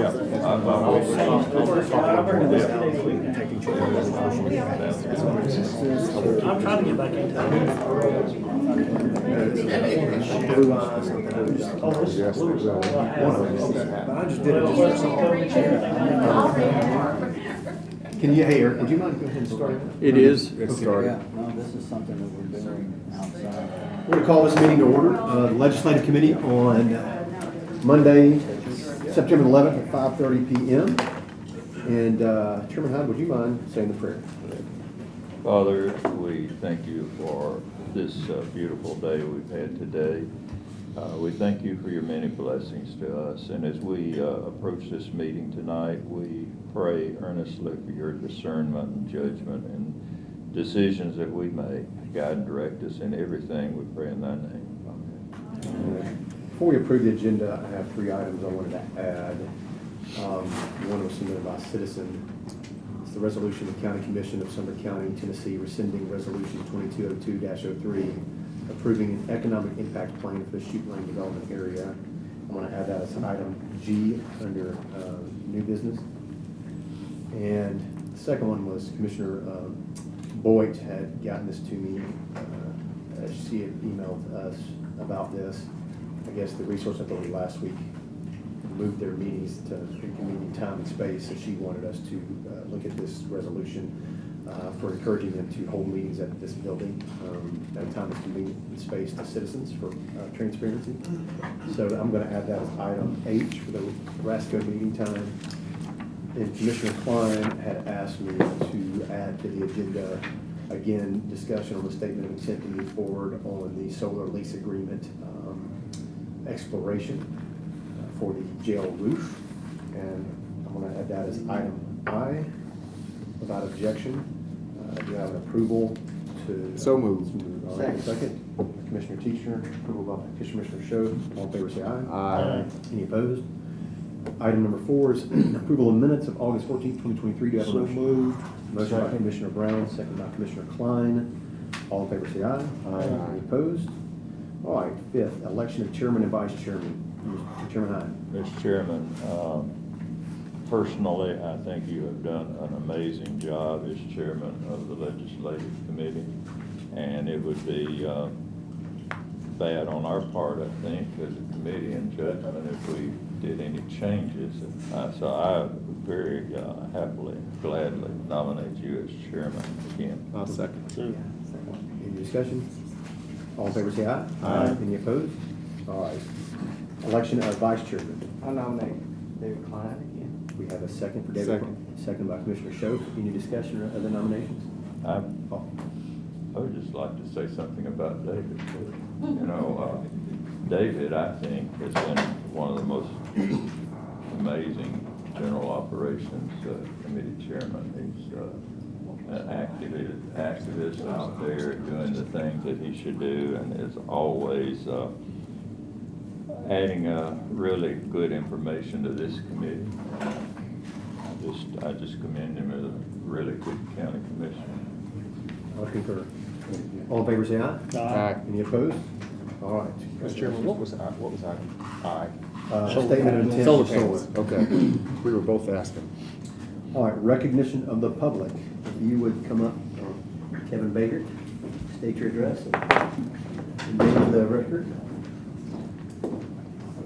I've always I'm trying to get back into it. Blue eyes, something. Yes, they will. One of them. Okay. But I just did it just for something. Can you, hey Eric, would you mind go ahead and start? It is. It's Okay. started. Yeah, no, this is something that we're doing outside. We're going to call this meeting to order. The Legislative Committee on Monday, September 11th at 5:30 p.m. And Chairman Hyde, would you mind saying the prayer? Father, we thank you for this beautiful day we've had today. We thank you for your many blessings to us. And as we approach this meeting tonight, we pray earnestly for your discernment and judgment and decisions that we make. Guide and direct us in everything. We pray in thy name. Amen. Before we approve the agenda, I have 3 items I wanted to add. One was submitted by a citizen. It's the resolution of the County Commission of Sumner County, Tennessee, rescinding Resolution 2202-03, approving an economic impact plan for the Shoot Lane development area. I'm going to add that as item G under new business. And the second one was Commissioner Boyd had gotten this to me. She had emailed us about this. I guess the Resource Authority last week moved their meetings to inconvenient time and space, so she wanted us to look at this resolution for encouraging them to hold meetings at this building at a time that's convenient and space to citizens for transparency. So I'm going to add that as item H for the RASCO meeting time. And Commissioner Klein had asked me to add to the agenda, again, discussion on the statement of intent to move forward on the solar lease agreement exploration for the jail roof. And I'm going to add that as item I without objection. Do I have an approval to? So moved. All right, second. Commissioner Teacher, approval by Commissioner Show. All in favor say aye. Aye. Any opposed? Item number 4 is approval of minutes of August 14th, 2023. Do I have a motion? moved. Motion by Commissioner Brown, second by Commissioner Klein. All in favor say aye. Aye. Any opposed? All right, 5th, election of chairman and vice chairman. Chairman Hyde. Mr. Chairman, personally, I think you have done an amazing job as chairman of the Legislative Committee, and it would be bad on our part, I think, as a committee in judgment if we did any changes. So I very happily, gladly nominate you as chairman again. I'll second. Any discussion? All in favor say aye. Aye. Any opposed? All right. Election of vice chairman. I nominate David Klein again. We have a second for David. Second. Second by Commissioner Show. Any discussion or other nominations? I would just like to say something about David. You know, David, I think, has been one of the most amazing general operations committee chairman. He's an activist out there doing the things that he should do, and is always adding really good information to this committee. I just commend him as a really good county commissioner. I'll concur. All in favor say aye. Aye. Any opposed? All right. Mr. Chairman, what was item? Aye. Statement of intent. Solar for panels. Okay. We were both asking. All right, recognition of the public. If you would come up, Kevin Baker, state your address and name of the record.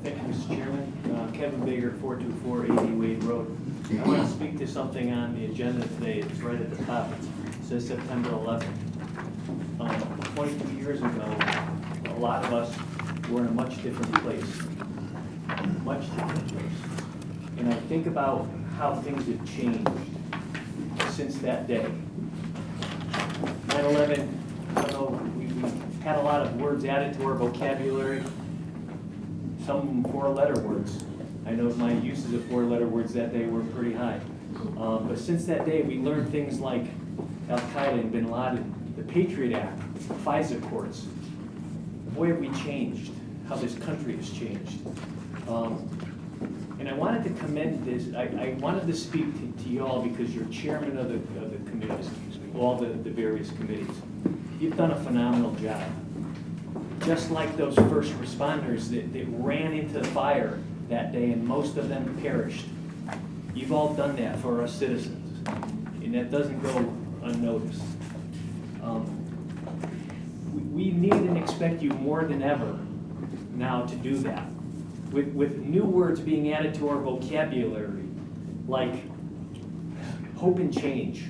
Thank you, Mr. Chairman. Kevin Baker, 42480 Wade Road. I want to speak to something on the agenda today. It's right at the top. It says September 11th. 22 years ago, a lot of us were in a much different place. Much different place. And I think about how things have changed since that day. 9/11, I don't know, we've had a lot of words added to our vocabulary, some 4-letter words. I know my uses of 4-letter words that day were pretty high. But since that day, we learned things like Al-Qaeda and Bin Laden, the Patriot Act, FISA courts. Boy, have we changed, how this country has changed. And I wanted to commend this. I wanted to speak to you all because you're chairman of the committees, all the various committees. You've done a phenomenal job. Just like those first responders that ran into the fire that day, and most of them perished. You've all done that for us citizens, and that doesn't go unnoticed. We need and expect you more than ever now to do that. With new words being added to our vocabulary, like hope and change,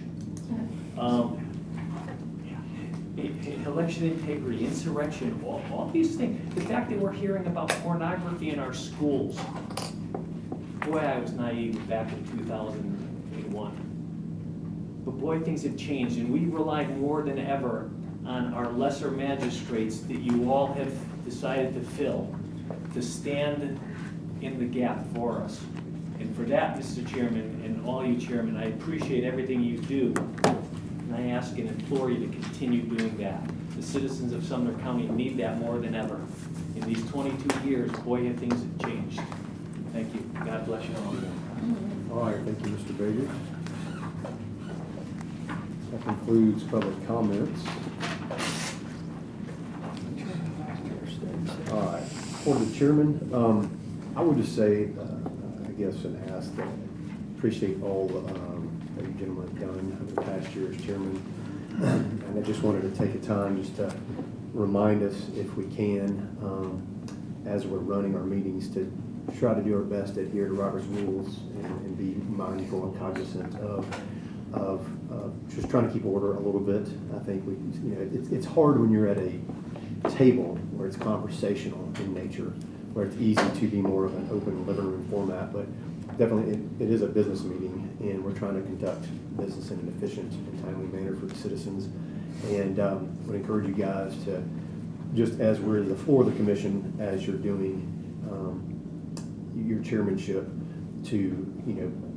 election integrity, insurrection, all these things. The fact that we're hearing about pornography in our schools. Boy, I was naive back in 2001. But boy, things have changed, and we rely more than ever on our lesser magistrates that you all have decided to fill, to stand in the gap for us. And for that, Mr. Chairman, and all you chairmen, I appreciate everything you do. And I ask and implore you to continue doing that. The citizens of Sumner County need that more than ever. In these 22 years, boy, have things have changed. Thank you. God bless you all. All right, thank you, Mr. Baker. That concludes public comments. All right, for the chairman, I would just say, I guess, and ask that I appreciate all that you gentlemen have done over the past year as chairman. And I just wanted to take a time just to remind us, if we can, as we're running our meetings, to try to do our best to adhere to Robert's rules and be mindful and cognizant of just trying to keep order a little bit. I think it's hard when you're at a table where it's conversational in nature, where it's easy to be more of an open living room format, but definitely it is a business meeting, and we're trying to conduct business in an efficient and timely manner for the citizens. And would encourage you guys to, just as we're in the floor of the commission, as you're doing your chairmanship, to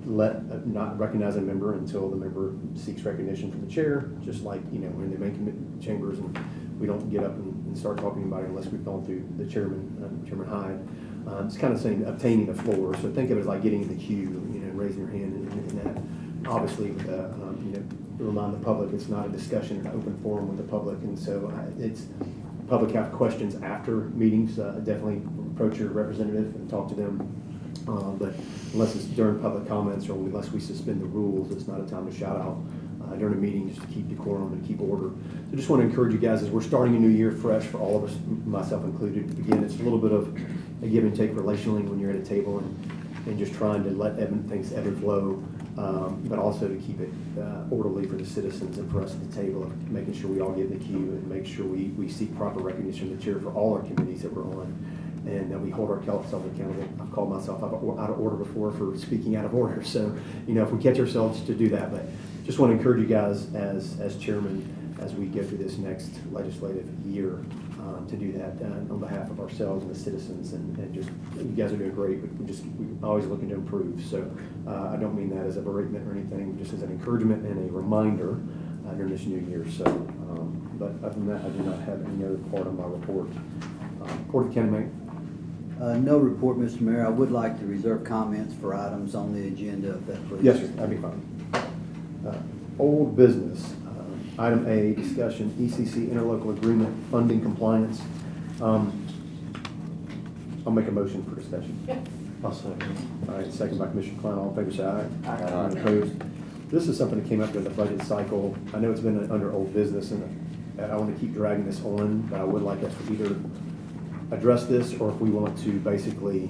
not recognize a member until the member seeks recognition from the chair, just like we're in the main chambers, and we don't get up and start talking about it unless we've gone through the chairman, Chairman Hyde. It's kind of saying obtaining the floor. So think of it as like getting in the queue, raising your hand and that. Obviously, remind the public it's not a discussion, an open forum with the public, and so it's public have questions after meetings. Definitely approach your representative and talk to them. But unless it's during public comments or unless we suspend the rules, it's not a time to shout out during a meeting, just to keep decorum and keep order. So just want to encourage you guys, as we're starting a new year fresh for all of us, myself included. Again, it's a little bit of a give and take relationally when you're at a table, and just trying to let things ebb and flow, but also to keep it orderly for the citizens and for us at the table, of making sure we all get in the queue and make sure we seek proper recognition of the chair for all our committees that we're on, and that we hold ourselves accountable. I've called myself out of order before for speaking out of order, so if we catch ourselves to do that. But just want to encourage you guys as chairman, as we go through this next legislative year, to do that on behalf of ourselves and the citizens, and just, you guys are doing great, but we're always looking to improve. So I don't mean that as a beratement or anything, just as an encouragement and a reminder during this new year. So, but other than that, I do not have any other part of my report. Report of the county manager. No report, Mr. Mayor. I would like to reserve comments for items on the agenda, if that please. Yes, sir, that'd be fine. Old business. Item A, discussion, ECC interlocal agreement, funding compliance. I'll make a motion for discussion. I'll second. All right, second by Commissioner Klein. All in favor, say aye. Aye. Any opposed? This is something that came up during the budget cycle. I know it's been under old business, and I want to keep dragging this on, but I would like us to either address this, or if we want to basically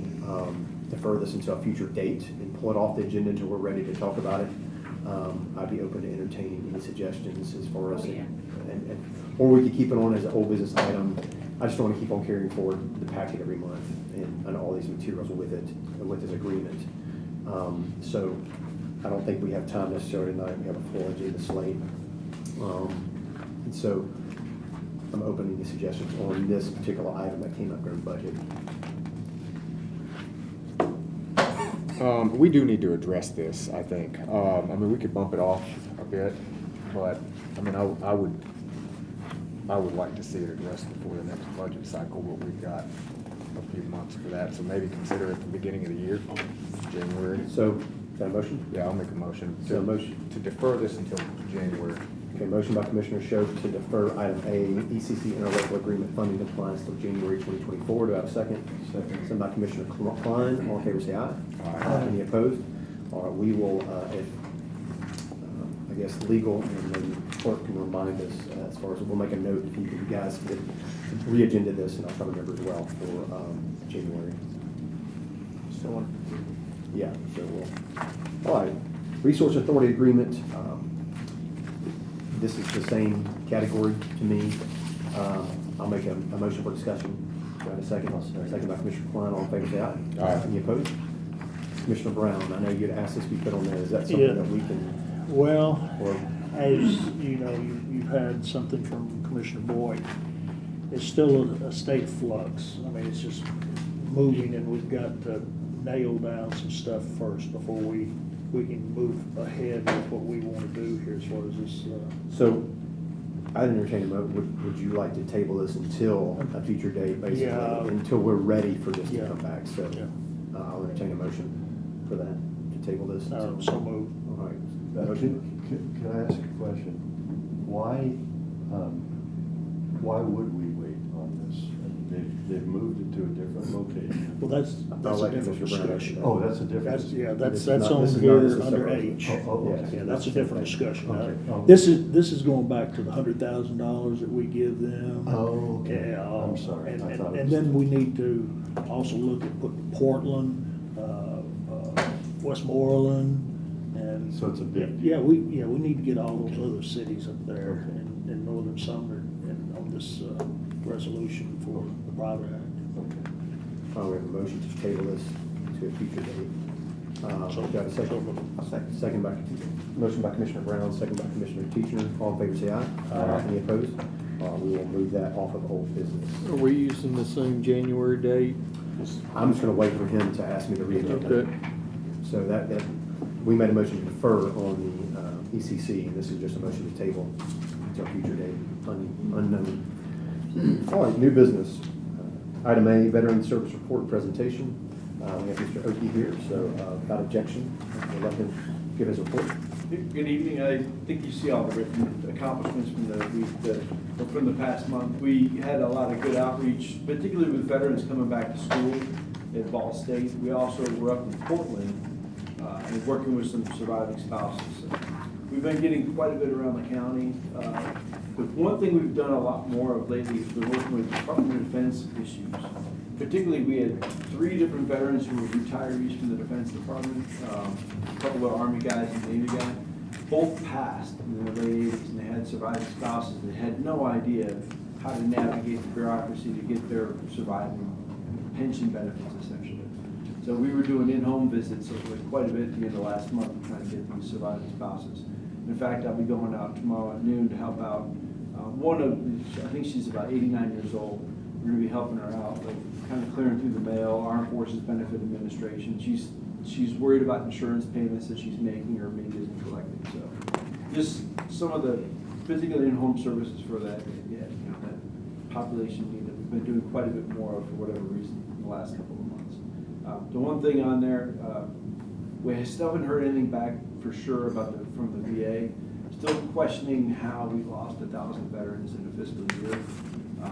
defer this until a future date and pull it off the agenda until we're ready to talk about it. I'd be open to entertaining any suggestions as far as, or we could keep it on as an old business item. I just don't want to keep on carrying forward the packet every month and all these materials with it, with this agreement. So I don't think we have time necessarily tonight. We have a full agenda slate. And so I'm open to any suggestions on this particular item that came up during budget. We do need to address this, I think. We could bump it off a bit, but, I would like to see it addressed before the next budget cycle, but we've got a few months for that, so maybe consider it the beginning of the year, January. So, is that a motion? Yeah, I'll make a motion So a motion. to defer this until January. Okay, motion by Commissioner Schoaf to defer item A, ECC interlocal agreement funding compliance till January 2024. Do I have a second? Second by Commissioner Klein. All in favor, say aye. Aye. Any opposed? All right, we will, if, I guess, legal and maybe clerk can remind us as far as, we'll make a note if you guys could re-agenda this, and I'll try to remember as well for January. So, Yeah, so we'll, all right, Resource Authority Agreement. This is the same category to me. I'll make a motion for discussion. Do I have a second? Second by Commissioner Klein. All in favor, say aye. Aye. Any opposed? Commissioner Brown, I know you'd asked this to be put on there. Is that something Yeah. that we can, Well, or, as you know, you've had something from Commissioner Boyd. It's still a state flux. I mean, it's just moving, and we've got to nail down some stuff first before we can move ahead with what we want to do here as far as this. so I'd entertain a motion. Would you like to table this until a future date, basically? Yeah. Until we're ready for this to Yeah. come back? So Yeah. I'll entertain a motion for that, to table this. until- So moved. All right. Can Motion? I ask a question? Why would we wait on this? They've moved it to a different location. Well, that's I'll a let different Commissioner Brown discussion. answer Oh, that's a different. That's, yeah, This that's is not- on this is not here a under separate- H. okay. Yeah, that's a different discussion. Okay. Oh. This is going back to the $100,000 that we give them. Oh, okay. Yeah, I'm sorry. And, I and, thought it and was- then we need to also look at putting Portland, Westmoreland, and. So it's a big Yeah, deal. we need to get all those other cities up there in northern Sumner and on this, resolution for the Private Act. Okay. We have a motion to table this to a future date. Do I have a second? Second by, motion by Commissioner Brown, second by Commissioner Teacher. All in favor, say aye. Aye. Any opposed? We will move that off of old business. Are we using the same January date? I'm just gonna wait for him to ask me to read it. Okay. So that, we made a motion to defer on the ECC, and this is just a motion to table until a future date, unknown. All right, new business. Item A, Veteran Service Report Presentation. We have Mr. Oki here, so without objection, we'll let him give his report. Good evening. I think you see all the written accomplishments from the week, from the past month. We had a lot of good outreach, particularly with veterans coming back to school at Ball State. We also were up in Portland and working with some surviving spouses. We've been getting quite a bit around the county. But one thing we've done a lot more of lately is we're working with Department of Defense issues. Particularly, we had 3 different veterans who were retirees from the Defense Department, a couple of Army guys and Navy guys. Both passed in the late 80s, and they had surviving spouses that had no idea how to navigate the bureaucracy to get their surviving pension benefits, essentially. So we were doing in-home visits quite a bit at the end of last month, trying to get these surviving spouses. In fact, I'll be going out tomorrow at noon to help out one of, I think she's about 89 years old. We're gonna be helping her out, like kind of clearing through the mail, Armed Forces Benefit Administration. She's worried about insurance payments that she's making or maybe isn't collecting. So just some of the particularly in-home services for that, that population need that we've been doing quite a bit more of for whatever reason in the last couple of months. The one thing on there, we still haven't heard anything back for sure about from the VA. Still questioning how we lost 1,000 veterans in a fiscal year. I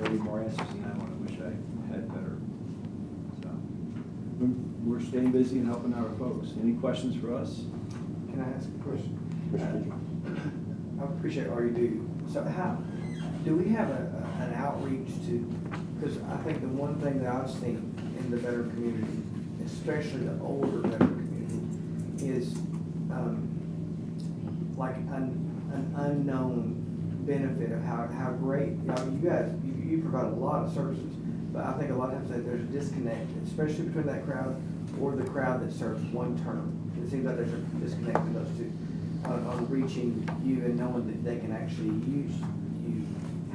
need more answers than that one. I wish I had better. So we're staying busy and helping out our folks. Any questions for us? Can I ask a question? Commissioner Teacher. I appreciate all you do. So how, do we have an outreach to, because I think the one thing that I've seen in the veteran community, especially the older veteran community, is like an unknown benefit of how great, you guys, you provide a lot of services, but I think a lot of times that there's a disconnect, especially between that crowd or the crowd that serves one term. It seems like there's a disconnect in those two, on reaching you and knowing that they can actually use you.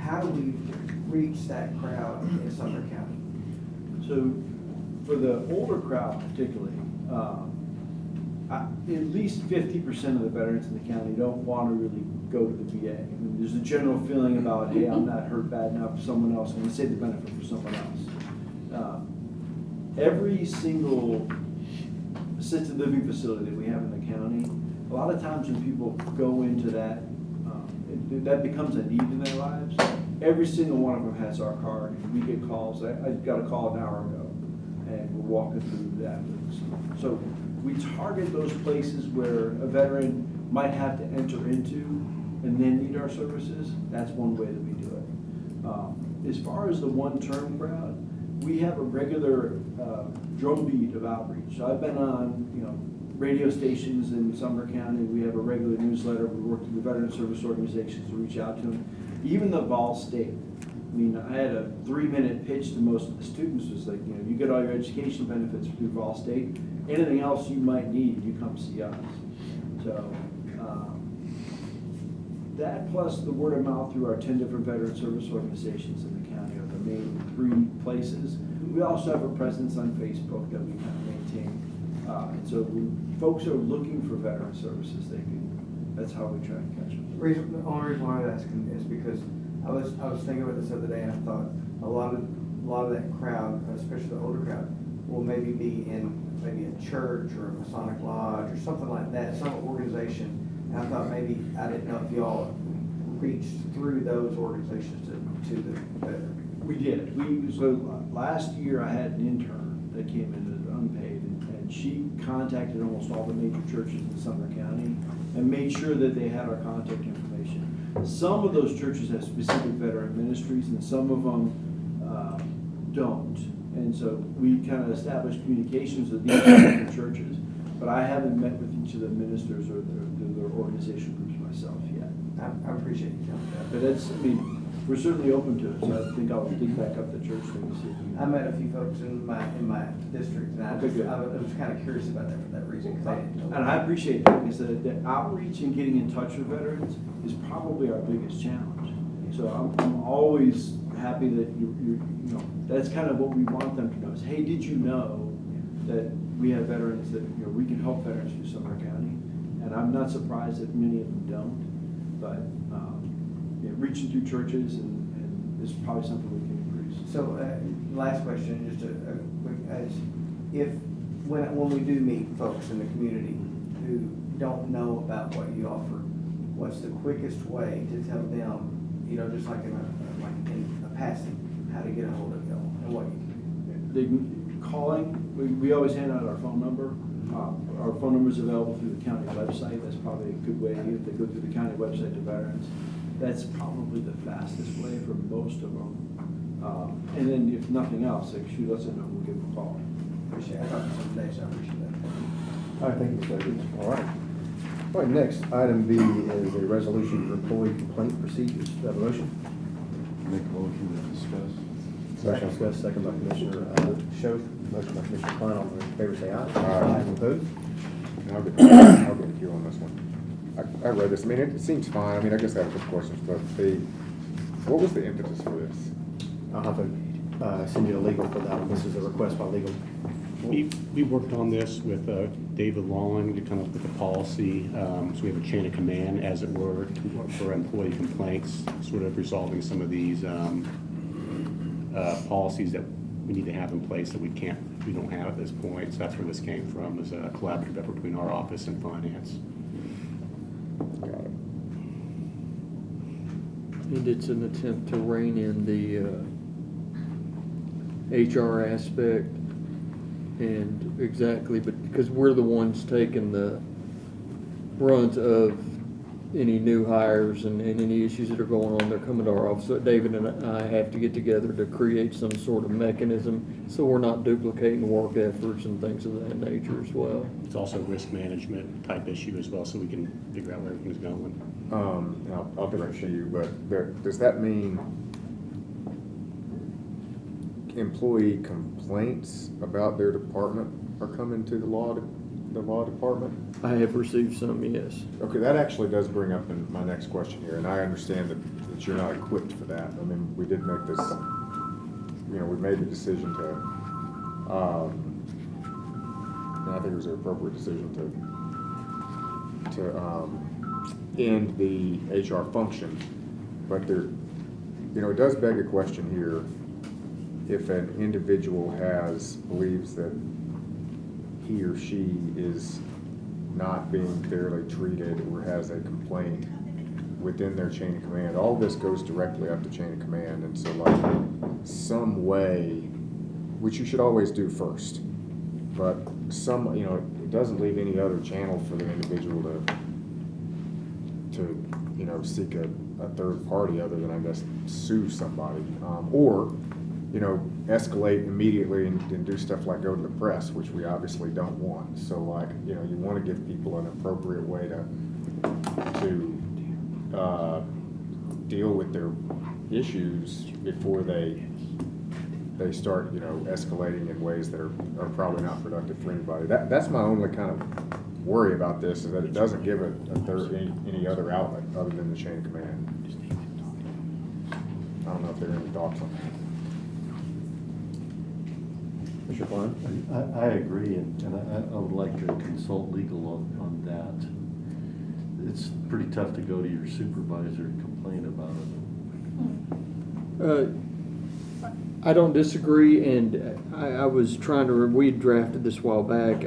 How do we reach that crowd in Sumner County? So for the older crowd particularly, at least 50% of the veterans in the county don't want to really go to the VA. I mean, there's a general feeling about, hey, I'm not hurt bad enough, someone else, I'm going to save the benefit for someone else. Every single assisted living facility that we have in the county, a lot of times when people go into that, that becomes a need in their lives. Every single one of them has our card. We get calls. I got a call an hour ago, and we're walking through that. So we target those places where a veteran might have to enter into and then need our services. That's one way that we do it. As far as the one-term crowd, we have a regular drumbeat of outreach. So I've been on, radio stations in Sumner County. We have a regular newsletter. We work with the veteran service organizations to reach out to them. Even the Vol State. I mean, I had a 3-minute pitch to most of the students. Was like, you get all your education benefits through Vol State. Anything else you might need, you come see us. So that plus the word of mouth through our 10 different veteran service organizations in the county are the main 3 places. We also have a presence on Facebook that we kind of maintain. And so when folks are looking for veteran services, that's how we try to catch them. The only reason why I was asking is because I was thinking about this the other day, and I thought a lot of that crowd, especially the older crowd, will maybe be in maybe a church or a Masonic lodge or something like that, some organization. And I thought I didn't know if y'all reached through those organizations to the veteran. We did. So last year I had an intern that came in as unpaid, and she contacted almost all the major churches in Sumner County and made sure that they had our contact information. Some of those churches have specific veteran ministries, and some of them don't. And so we kind of established communications with these different churches, but I haven't met with each of the ministers or their organization groups myself yet. I appreciate you telling me that. But we're certainly open to it, so I think I'll dig back up the church thing and see if we I met a few folks in my district, and Okay, good. I was kind of curious about that for that reason, because I didn't know. And I appreciate that, because the outreach and getting in touch with veterans is probably our biggest challenge. So I'm always happy that that's kind of what we want them to know is, hey, did you know that we have veterans that, we can help veterans through Sumner County? And I'm not surprised that many of them don't, but reaching through churches and is probably something we can increase. So, last question, just a quick, when we do meet folks in the community who don't know about what you offer, what's the quickest way to tell them, just like in a passing, how to get a hold of y'all and what you can do? Calling, we always hand out our phone number. Our phone number is available through the county website. That's probably a good way if they go through the county website to veterans. That's probably the fastest way for most of them. And then if nothing else, shoot us a note, we'll give them a call. Appreciate it. I talked to some today, so I appreciate that. All right, thank you, Mr. Edwards. All right. All right, next, item B is a resolution for employee complaint procedures. Do I have a motion? Make a motion to discuss. Motion discussed, second by Commissioner Schoaf, motion by Commissioner Klein. All those in favor say aye. Aye. Opposed? And I'll get a cue on this one. I read this. I mean, it seems fine. I mean, I guess I have a couple questions, but what was the impetus for this? I'll have to send you to legal for that one. This is a request by legal. We worked on this with David Long to come up with a policy. So we have a chain of command, as it were, for employee complaints, sort of resolving some of these policies that we need to have in place that we don't have at this point. So that's where this came from, is a collaborative effort between our office and finance. Got it. And it's an attempt to rein in the HR aspect and but because we're the ones taking the brunt of any new hires and any issues that are going on, they're coming to our office. So David and I have to get together to create some sort of mechanism so we're not duplicating work efforts and things of that nature as well. It's also a risk management type issue as well, so we can figure out where everything's going. And I'll direct to you, but does that mean employee complaints about their department are coming to the law department? I have received some, yes. Okay, that actually does bring up my next question here, and I understand that you're not equipped for that. I mean, we did make this, we made the decision to, and I think it was an appropriate decision to end the HR function, but there, it does beg a question here. If an individual believes that he or she is not being fairly treated or has a complaint within their chain of command, all this goes directly up the chain of command. And so some way, which you should always do first, but some, you know, it doesn't leave any other channel for the individual to, you know, seek a third party other than, I guess, sue somebody. Or, you know, escalate immediately and do stuff like go to the press, which we obviously don't want. So like, you know, you want to give people an appropriate way to deal with their issues before they start, you know, escalating in ways that are probably not productive for anybody. That's my only kind of worry about this, is that it doesn't give a third, any other outlet other than the chain of command. I don't know if there are any thoughts on that. Mr. Klein? I agree, and I would like to consult legal on that. It's pretty tough to go to your supervisor and complain about it. I don't disagree, and I was trying to, we had drafted this a while back.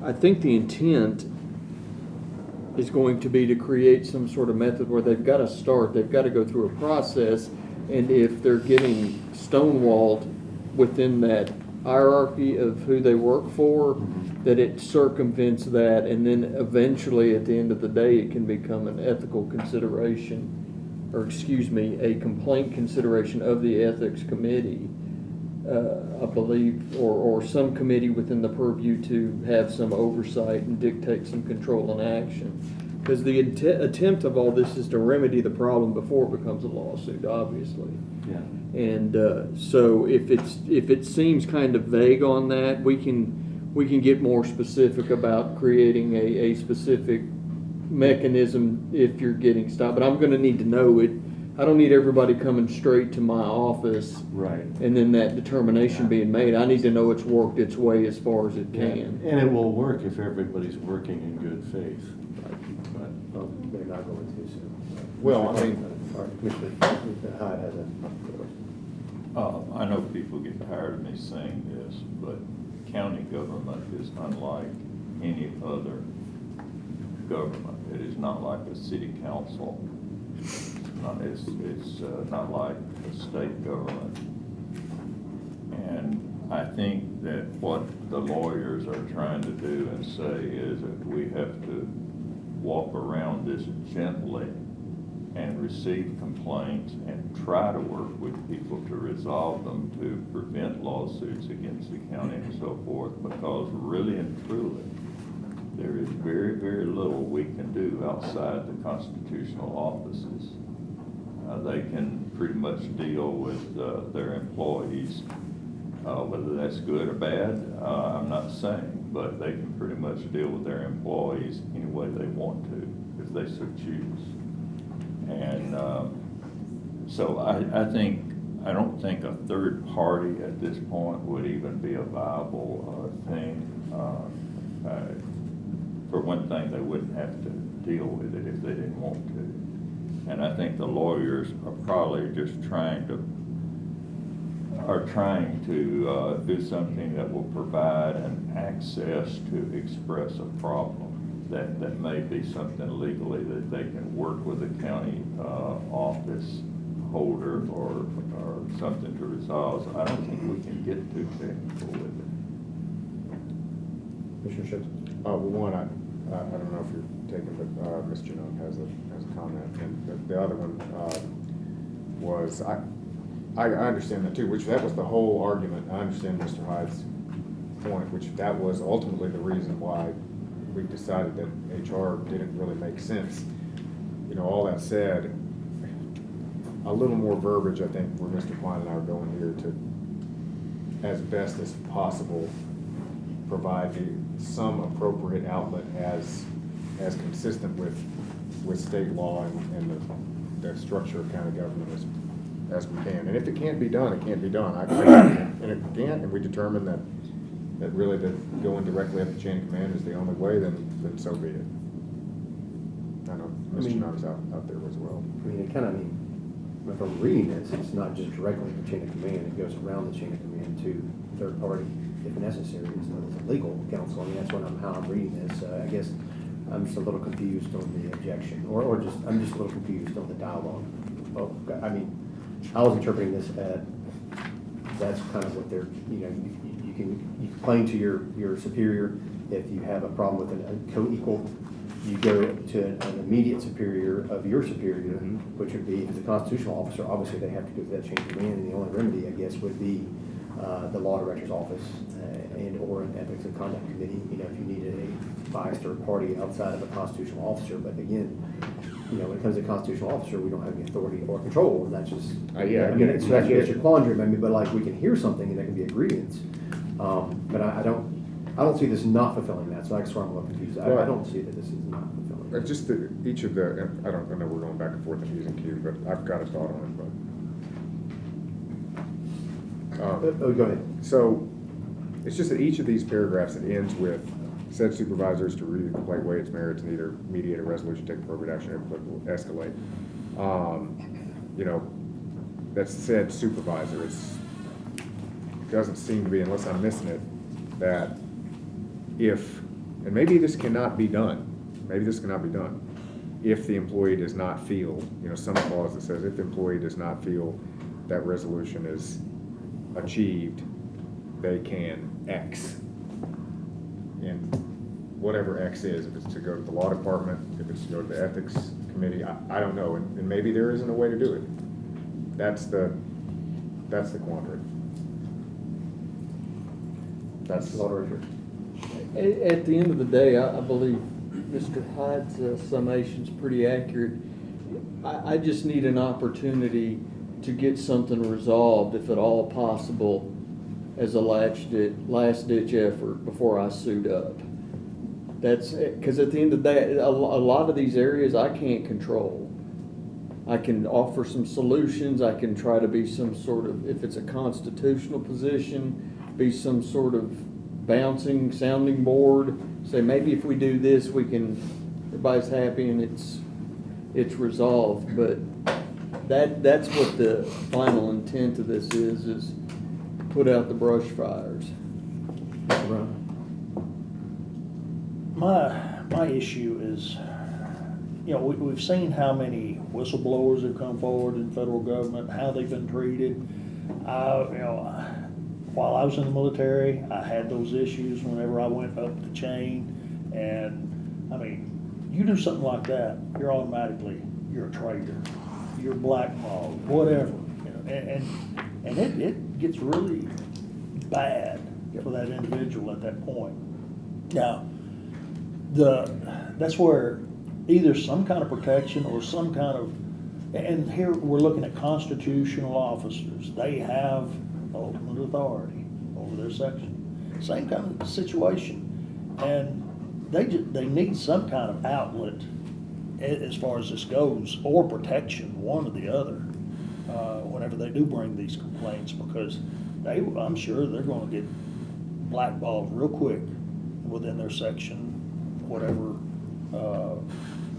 I think the intent is going to be to create some sort of method where they've got to start, they've got to go through a process, and if they're getting stonewalled within that hierarchy of who they work for, that it circumvents that, and then eventually at the end of the day it can become an ethical consideration, or excuse me, a complaint consideration of the ethics committee, I believe, or some committee within the purview to have some oversight and dictate some control and action. Because the attempt of all this is to remedy the problem before it becomes a lawsuit, obviously. Yeah. And so if it seems kind of vague on that, we can get more specific about creating a specific mechanism if you're getting stopped. But I'm going to need to know it. I don't need everybody coming straight to my office, Right. and then that determination being made. I need to know it's worked its way as far as it can. And it will work if everybody's working in good faith. But Well, they're not going to, so. Well, I mean, All right, Commissioner Hyde has a. I know people get tired of me saying this, but county government is unlike any other government. It is not like a city council. It's not like a state government. And I think that what the lawyers are trying to do and say is that we have to walk around this gently and receive complaints and try to work with people to resolve them, to prevent lawsuits against the county and so forth, because really and truly, there is very, very little we can do outside the constitutional offices. They can pretty much deal with their employees, whether that's good or bad, I'm not saying, but they can pretty much deal with their employees any way they want to, if they so choose. And so I don't think a third party at this point would even be a viable thing. For one thing, they wouldn't have to deal with it if they didn't want to. And I think the lawyers are probably just trying to do something that will provide an access to express a problem that may be something legally that they can work with the county office holder or something to resolve. So I don't think we can get too technical with it. Commissioner Shipton? well, one, I don't know if you're taking, but Ms. Janone has a comment. And the other one was, I understand that too, which that was the whole argument. I understand Mr. Hyde's point, which that was ultimately the reason why we decided that HR didn't really make sense. You know, all that said, a little more verbiage, I think, where Mr. Klein and I are going here to, as best as possible, provide some appropriate outlet as consistent with state law and the structure of county government as we can. And if it can't be done, it can't be done. And if it can't, and we determine that really going directly up the chain of command is the only way, then so be it. I know Mr. Nunn's out there as well. I mean, if I'm reading this, it's not just directly the chain of command, it goes around the chain of command to third party if necessary. It's not a legal counsel. I mean, that's how I'm reading this. I guess I'm just a little confused on the objection, or I'm just a little confused on the dialogue. Oh, I mean, I was interpreting this as that's kind of what they're, you you complain to your superior. If you have a problem with a co-equal, you go to an immediate superior of your superior, which would be, if it's a constitutional officer, obviously they have to go through that chain of command, and the only remedy, I guess, would be the law director's office and or an ethics and conduct committee, you know, if you needed a biased third party outside of a constitutional officer. But again, you know, when it comes to a constitutional officer, we don't have any authority or control, and that's just, Yeah, I mean, it's that's your quandary, maybe, but like, we can hear something and there can be a grievance. But I don't see this not fulfilling that, so that's why I'm a little confused. I don't see that this is not fulfilling. It's just that each of the, I know we're going back and forth and using Q, but I've got a thought on it, but. Go ahead. So, it's just that each of these paragraphs, it ends with said supervisors to review the complaint, weigh its merits, and either mediate a resolution, take appropriate action, if applicable, escalate. You know, that's said supervisor. It doesn't seem to be, unless I'm missing it, that if, and maybe this cannot be done, if the employee does not feel, you know, some clause that says if the employee does not feel that resolution is achieved, they can X. And whatever X is, if it's to go to the law department, if it's to go to the ethics committee, I don't know, and maybe there isn't a way to do it. That's the quandary. That's Law director. At the end of the day, I believe Mr. Hyde's summation's pretty accurate. I just need an opportunity to get something resolved, if at all possible, as a last-ditch effort before I suit up. That's, because at the end of the day, a lot of these areas I can't control. I can offer some solutions, I can try to be some sort of, if it's a constitutional position, be some sort of bouncing sounding board, say maybe if we do this, we can, everybody's happy and it's resolved. But that's what the final intent of this is put out the brush fires. Mr. Brown? My issue is, you know, we've seen how many whistleblowers have come forward in federal government, how they've been treated. You know, while I was in the military, I had those issues whenever I went up the chain. And I mean, you do something like that, you're a traitor, you're blackballed, whatever. You know, and it gets really bad for that individual at that point. Now, that's where either some kind of protection or some kind of, and here we're looking at constitutional officers. They have ultimate authority over their section. Same kind of situation. And they need some kind of outlet as far as this goes, or protection, one or the other, whenever they do bring these complaints, because I'm sure they're gonna get blackballed real quick within their section, whatever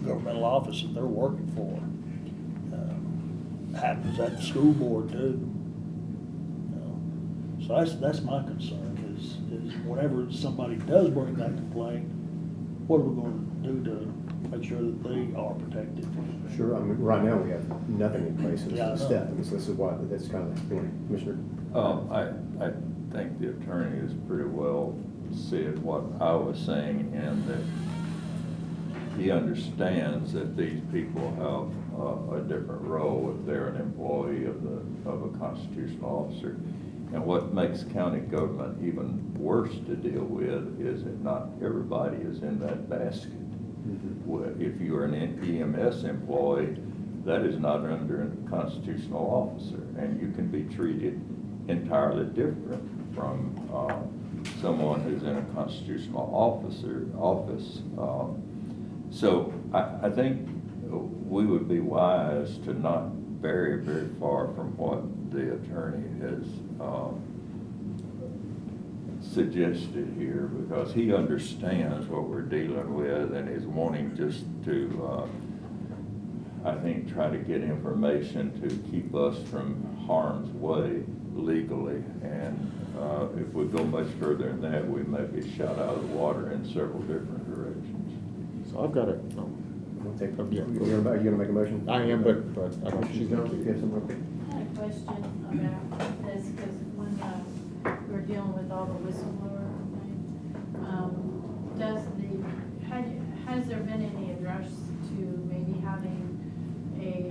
governmental office that they're working for. Happens at the school board too. You know. So that's my concern is whenever somebody does bring that complaint, what are we going to do to make sure that they are protected? Sure. I mean, right now we have nothing in place, and this Yeah, is a I know. step. And this is why that's kind of the point, Commissioner. I think the attorney has pretty well said what I was saying, and that he understands that these people have a different role if they're an employee of a constitutional officer. And what makes county government even worse to deal with is that not everybody is in that basket. If you're an EMS employee, that is not under a constitutional officer, and you can be treated entirely different from someone who's in a constitutional office. So I think we would be wise to not very, very far from what the attorney has suggested here, because he understands what we're dealing with and is wanting just to, I think, try to get information to keep us from harm's way legally. And if we go much further than that, we may be shot out of the water in several different directions. So I've got it. Are you gonna make a motion? I am, but I don't. She's going to. You have something? I had a question about this, because when we we're dealing with all the whistleblower thing. Has there been any address to maybe having a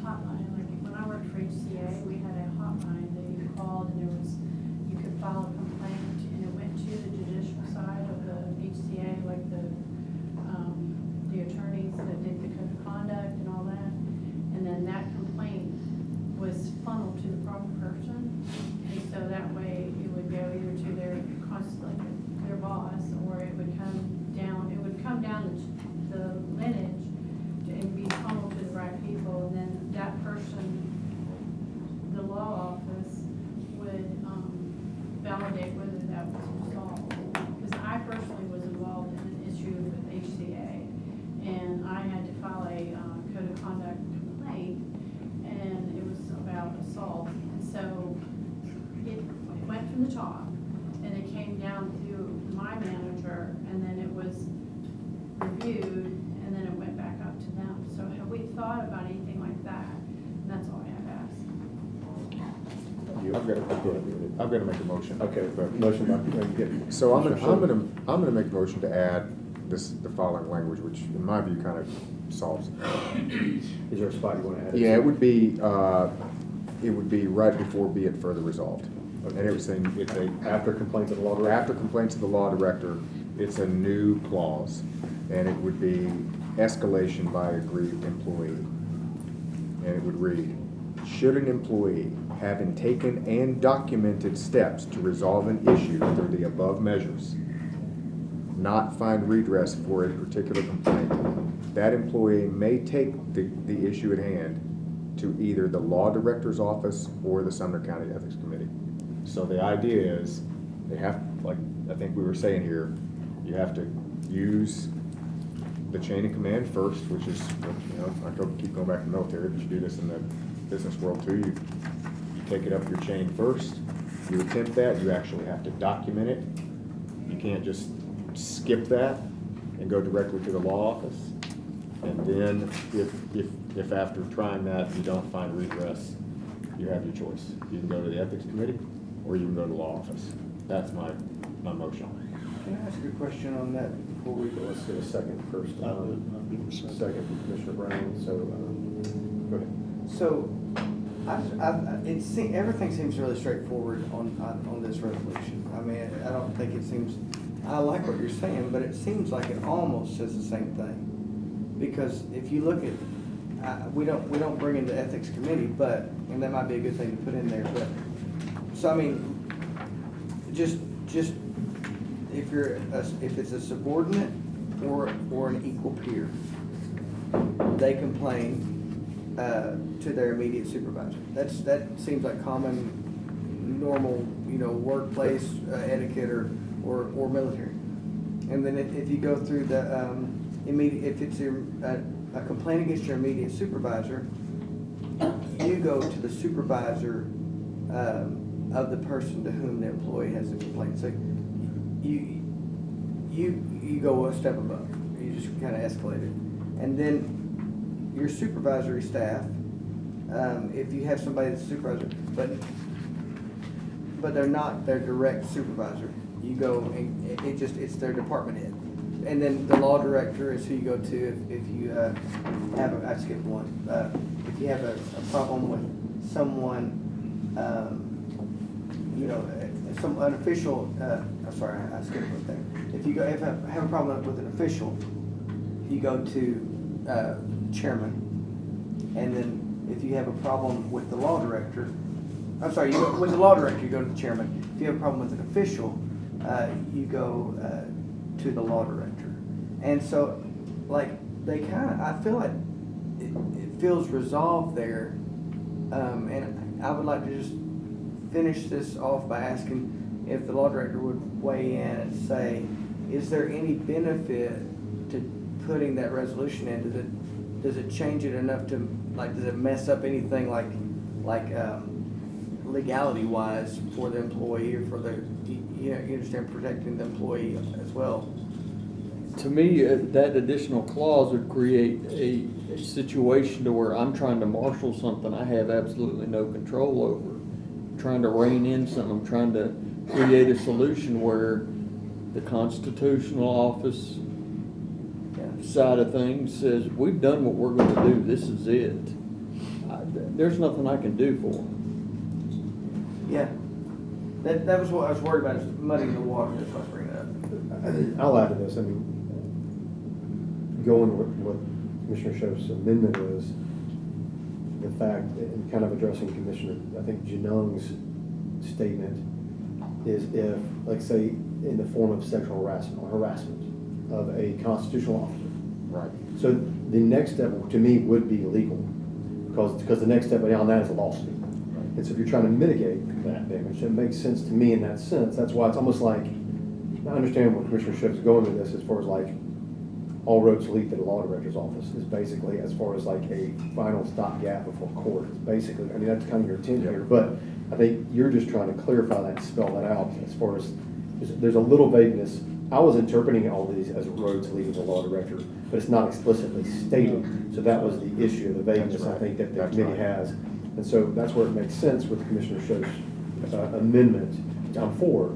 hotline? Like when I worked for HCA, we had a hotline that you called and you could file a complaint and it went to the judicial side of the HCA, like the attorneys that did the code of conduct and all that. And then that complaint was funneled to the proper person. And so that way it would go either to their boss, or it would come down the lineage and be funneled to the right people. And then that person, the law office, would validate whether that was resolved. Because I personally was involved in an issue with HCA, and I had to file a code of conduct complaint, and it was about assault. And so it went from the top, and it came down through my manager, and then it was reviewed, and then it went back up to them. So have we thought about anything like that? And that's all I have asked. I've got to make a motion. Okay, motion by, So I'm gonna make a motion to add the following language, which in my view kind of solves it. Is there a spot you want to add? Yeah, it would be right before be it further resolved. And it was saying, it's After complaints of the law director? after complaints of the law director, it's a new clause, and it would be escalation by aggrieved employee. And it would read, should an employee, having taken and documented steps to resolve an issue through the above measures, not find redress for a particular complaint, that employee may take the issue at hand to either the law director's office or the Sumner County Ethics Committee. So the idea is, they have, like I think we were saying here, you have to use the chain of command first, which is, I keep going back to the military, but you do this in the business world too. You take it up your chain first, you attempt that, you actually have to document it. You can't just skip that and go directly to the law office. And then if after trying that you don't find redress, you have your choice. You can go to the ethics committee or you can go to the law office. That's my motion. Can I ask you a question on that before we go? Let's get a second first. I would give a second. Second from Commissioner Brown, so, go ahead. So, everything seems really straightforward on this resolution. I mean, I don't think it seems, I like what you're saying, but it seems like it almost says the same thing. Because if you look at, we don't bring in the ethics committee, but, and that might be a good thing to put in there, but, so I mean, just if it's a subordinate or an equal peer, they complain to their immediate supervisor. That seems like common, normal, workplace etiquette or military. And then if you go through the if it's a complaint against your immediate supervisor, you go to the supervisor of the person to whom the employee has a complaint. So you go a step above. You just kind of escalate it. And then your supervisory staff, if you have somebody that's a supervisor, but they're not their direct supervisor, you go and it's their department head. And then the law director is who you go to if you have I skipped one. If you have a problem with someone, an official. Sorry, I skipped one thing. If you have a problem with an official, you go to chairman. And then if you have a problem with the law director, with the law director, you go to the chairman. If you have a problem with an official, you go to the law director. And so, I feel like it feels resolved there. And I would like to just finish this off by asking if the law director would weigh in and say, is there any benefit to putting that resolution in? Does it change it enough to, does it mess up anything legality wise for the employee or for the, you understand, protecting the employee as well? To me, that additional clause would create a situation to where I'm trying to marshal something I have absolutely no control over, trying to rein in something, I'm trying to create a solution where the constitutional office side of things says, we've done what we're gonna do, this is it. There's nothing I can do for them. Yeah. That was what I was worried about, is muddying the water, that's why I was bringing it up. I'll add to this, I mean, going with what Commissioner Schoaf's amendment is, the fact, and kind of addressing Commissioner, I think Janung's statement, is if, like say, in the form of sexual harassment or harassment of a constitutional officer. Right. So the next step to me would be legal, because the next step beyond that is a lawsuit. And so if you're trying to mitigate that damage, it makes sense to me in that sense. That's why it's almost like, I understand what Commissioner Schiff's going with this as far as like, all roads lead to the law director's office is basically as far as like a final stopgap before court. It's basically, I mean, that's kind of your intent here, but I think you're just trying to clarify that and spell that out as far as, there's a little vagueness. I was interpreting all these as roads leading to the law director, but it's not explicitly stated. So that was the issue of the vagueness, I think, that the committee has. And so that's where it makes sense with Commissioner Schoaf's amendment. I'm for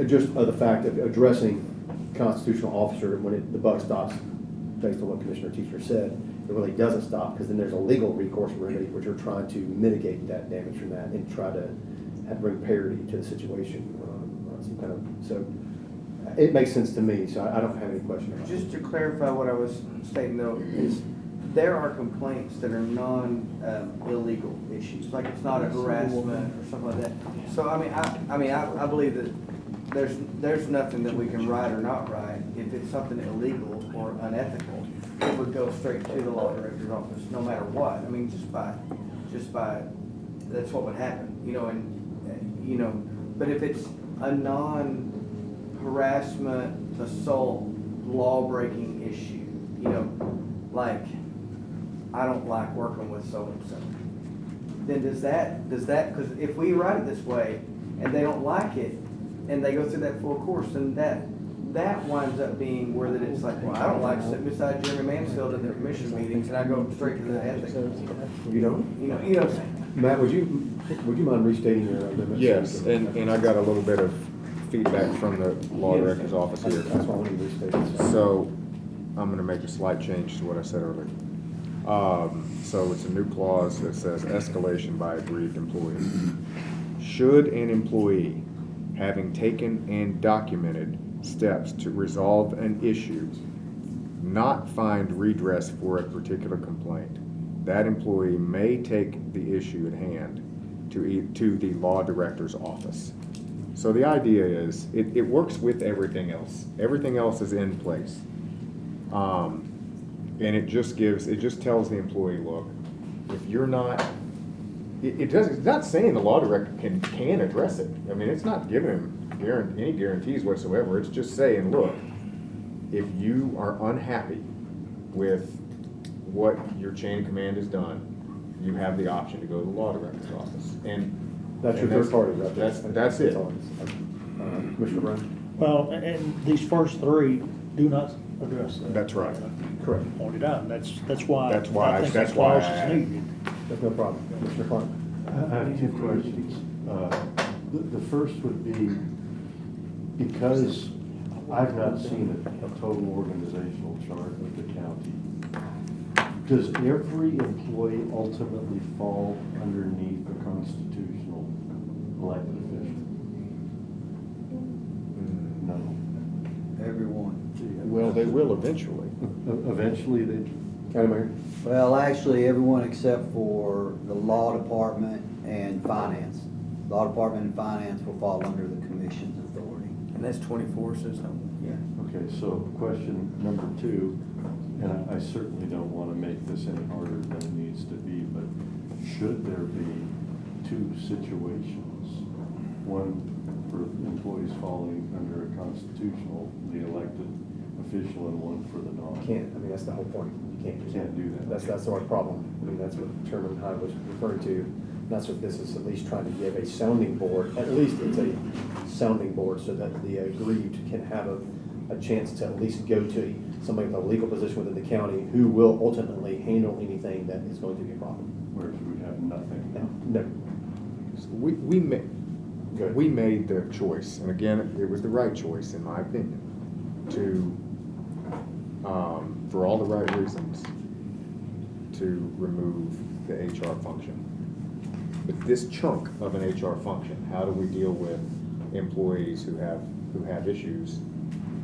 just the fact of addressing constitutional officer when the buck stops, based on what Commissioner Teacher said, it really doesn't stop, because then there's a legal recourse remedy which are trying to mitigate that damage from that and try to bring parity to the situation. Some kind of, so it makes sense to me, so I don't have any question about it. Just to clarify what I was stating though, is there are complaints that are illegal issues, like it's not a harassment or something like that. So I believe that there's nothing that we can write or not write. If it's something illegal or unethical, it would go straight to the law director's office, no matter what. I mean, just by, that's what would happen, but if it's a non-harassment, assault, law-breaking issue, like, I don't like working with so-and-so, then does that, because if we write it this way and they don't like it, and they go through that full course, then that winds up being where that it's like, well, I don't like sitting beside Jeremy Mansfield in the commission meetings, and I go straight to the ethics. You don't? You know what I'm saying? Matt, would you mind restating your amendment? Yes, and I got a little bit of feedback from the law director's office here. That's why I wanted to restate it. So I'm gonna make a slight change to what I said earlier. So it's a new clause that says escalation by aggrieved employee. Should an employee, having taken and documented steps to resolve an issue, not find redress for a particular complaint, that employee may take the issue at hand to the law director's office. So the idea is, it works with everything else. Everything else is in place. And it just tells the employee, look, if you're not, it's not saying the law director can address it. I mean, it's not giving him any guarantees whatsoever. It's just saying, look, if you are unhappy with what your chain of command has done, you have the option to go to the law director's office. And That's your third party, right? That's it. Commissioner Brown? Well, and these first three do not address that. That's right. Correct. Pointed out, that's why. That's why I think that's that why clause I is needed. That's no problem. Commissioner Clark? I have two questions. The first would be, because I've not seen a total organizational chart of the county, does every employee ultimately fall underneath a constitutional elected official? No. Everyone. Well, they will eventually. Eventually, they. County Mayor? Well, actually, everyone except for the law department and finance. Law department and finance will fall under the commission's authority. And that's 24, says no. Yeah. Okay, so question number two, and I certainly don't want to make this any harder than it needs to be, but should there be two situations, one for employees falling under a constitutional, the elected official, and one for the non? Can't, I mean, that's the whole point. You can't do that. That's our problem. I mean, that's what Chairman Hyde was referring to. That's what this is, at least trying to give a sounding board. At least it's a sounding board so that the aggrieved can have a chance to at least go to somebody with a legal position within the county who will ultimately handle anything that is going to be a problem. Whereas we have nothing. No. We made, Good. we made the choice, and again, it was the right choice, in my opinion, to, for all the right reasons, to remove the HR function. But this chunk of an HR function, how do we deal with employees who have issues?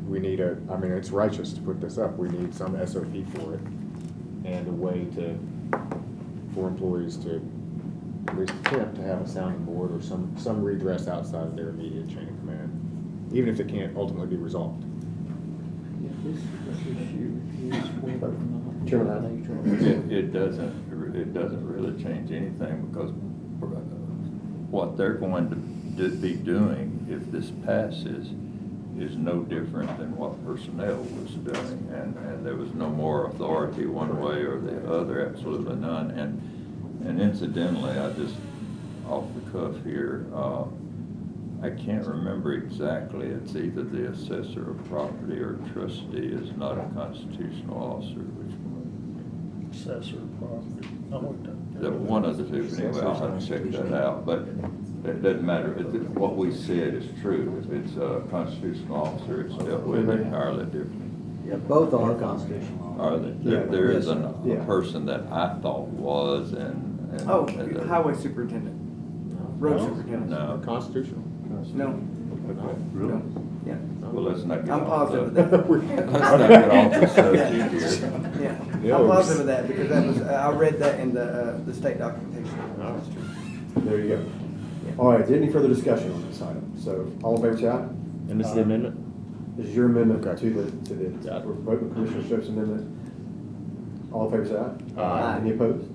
We need I mean, it's righteous to put this up, we need some SOP for it, and a way for employees to at least attempt to have a sounding board or some redress outside of their immediate chain of command, even if it can't ultimately be resolved. It doesn't really change anything, because what they're going to be doing, if this passes, is no different than what personnel was doing, and there was no more authority one way or the other, absolutely none. And incidentally, I just, off the cuff here, I can't remember exactly, it's either the assessor of property or trustee is not a constitutional officer, which one? Assessor of property. One of the two, anyway, I'll have to check that out, but it doesn't matter, what we said is true. If it's a constitutional officer, it's dealt with entirely different. Yeah, both are constitutional. Are they? Yeah. There is a Yeah. person that I thought was, and. Oh, and highway superintendent, road superintendent. No. Constitutional. No, Really? no, yeah. Well, let's not get I'm off positive the. of that. Let's not get off the subject here. Yeah, Yeah, I'm it was- positive of that, because that was, I read that in the state documentation. That's true. There you go. All right, is there any further discussion on this item? So, all in favor, say aye. And this is the amendment? This is your amendment Okay. to the, Got it. we're voting Commissioner Stokes' amendment. All in favor, say aye. Aye. Any opposed?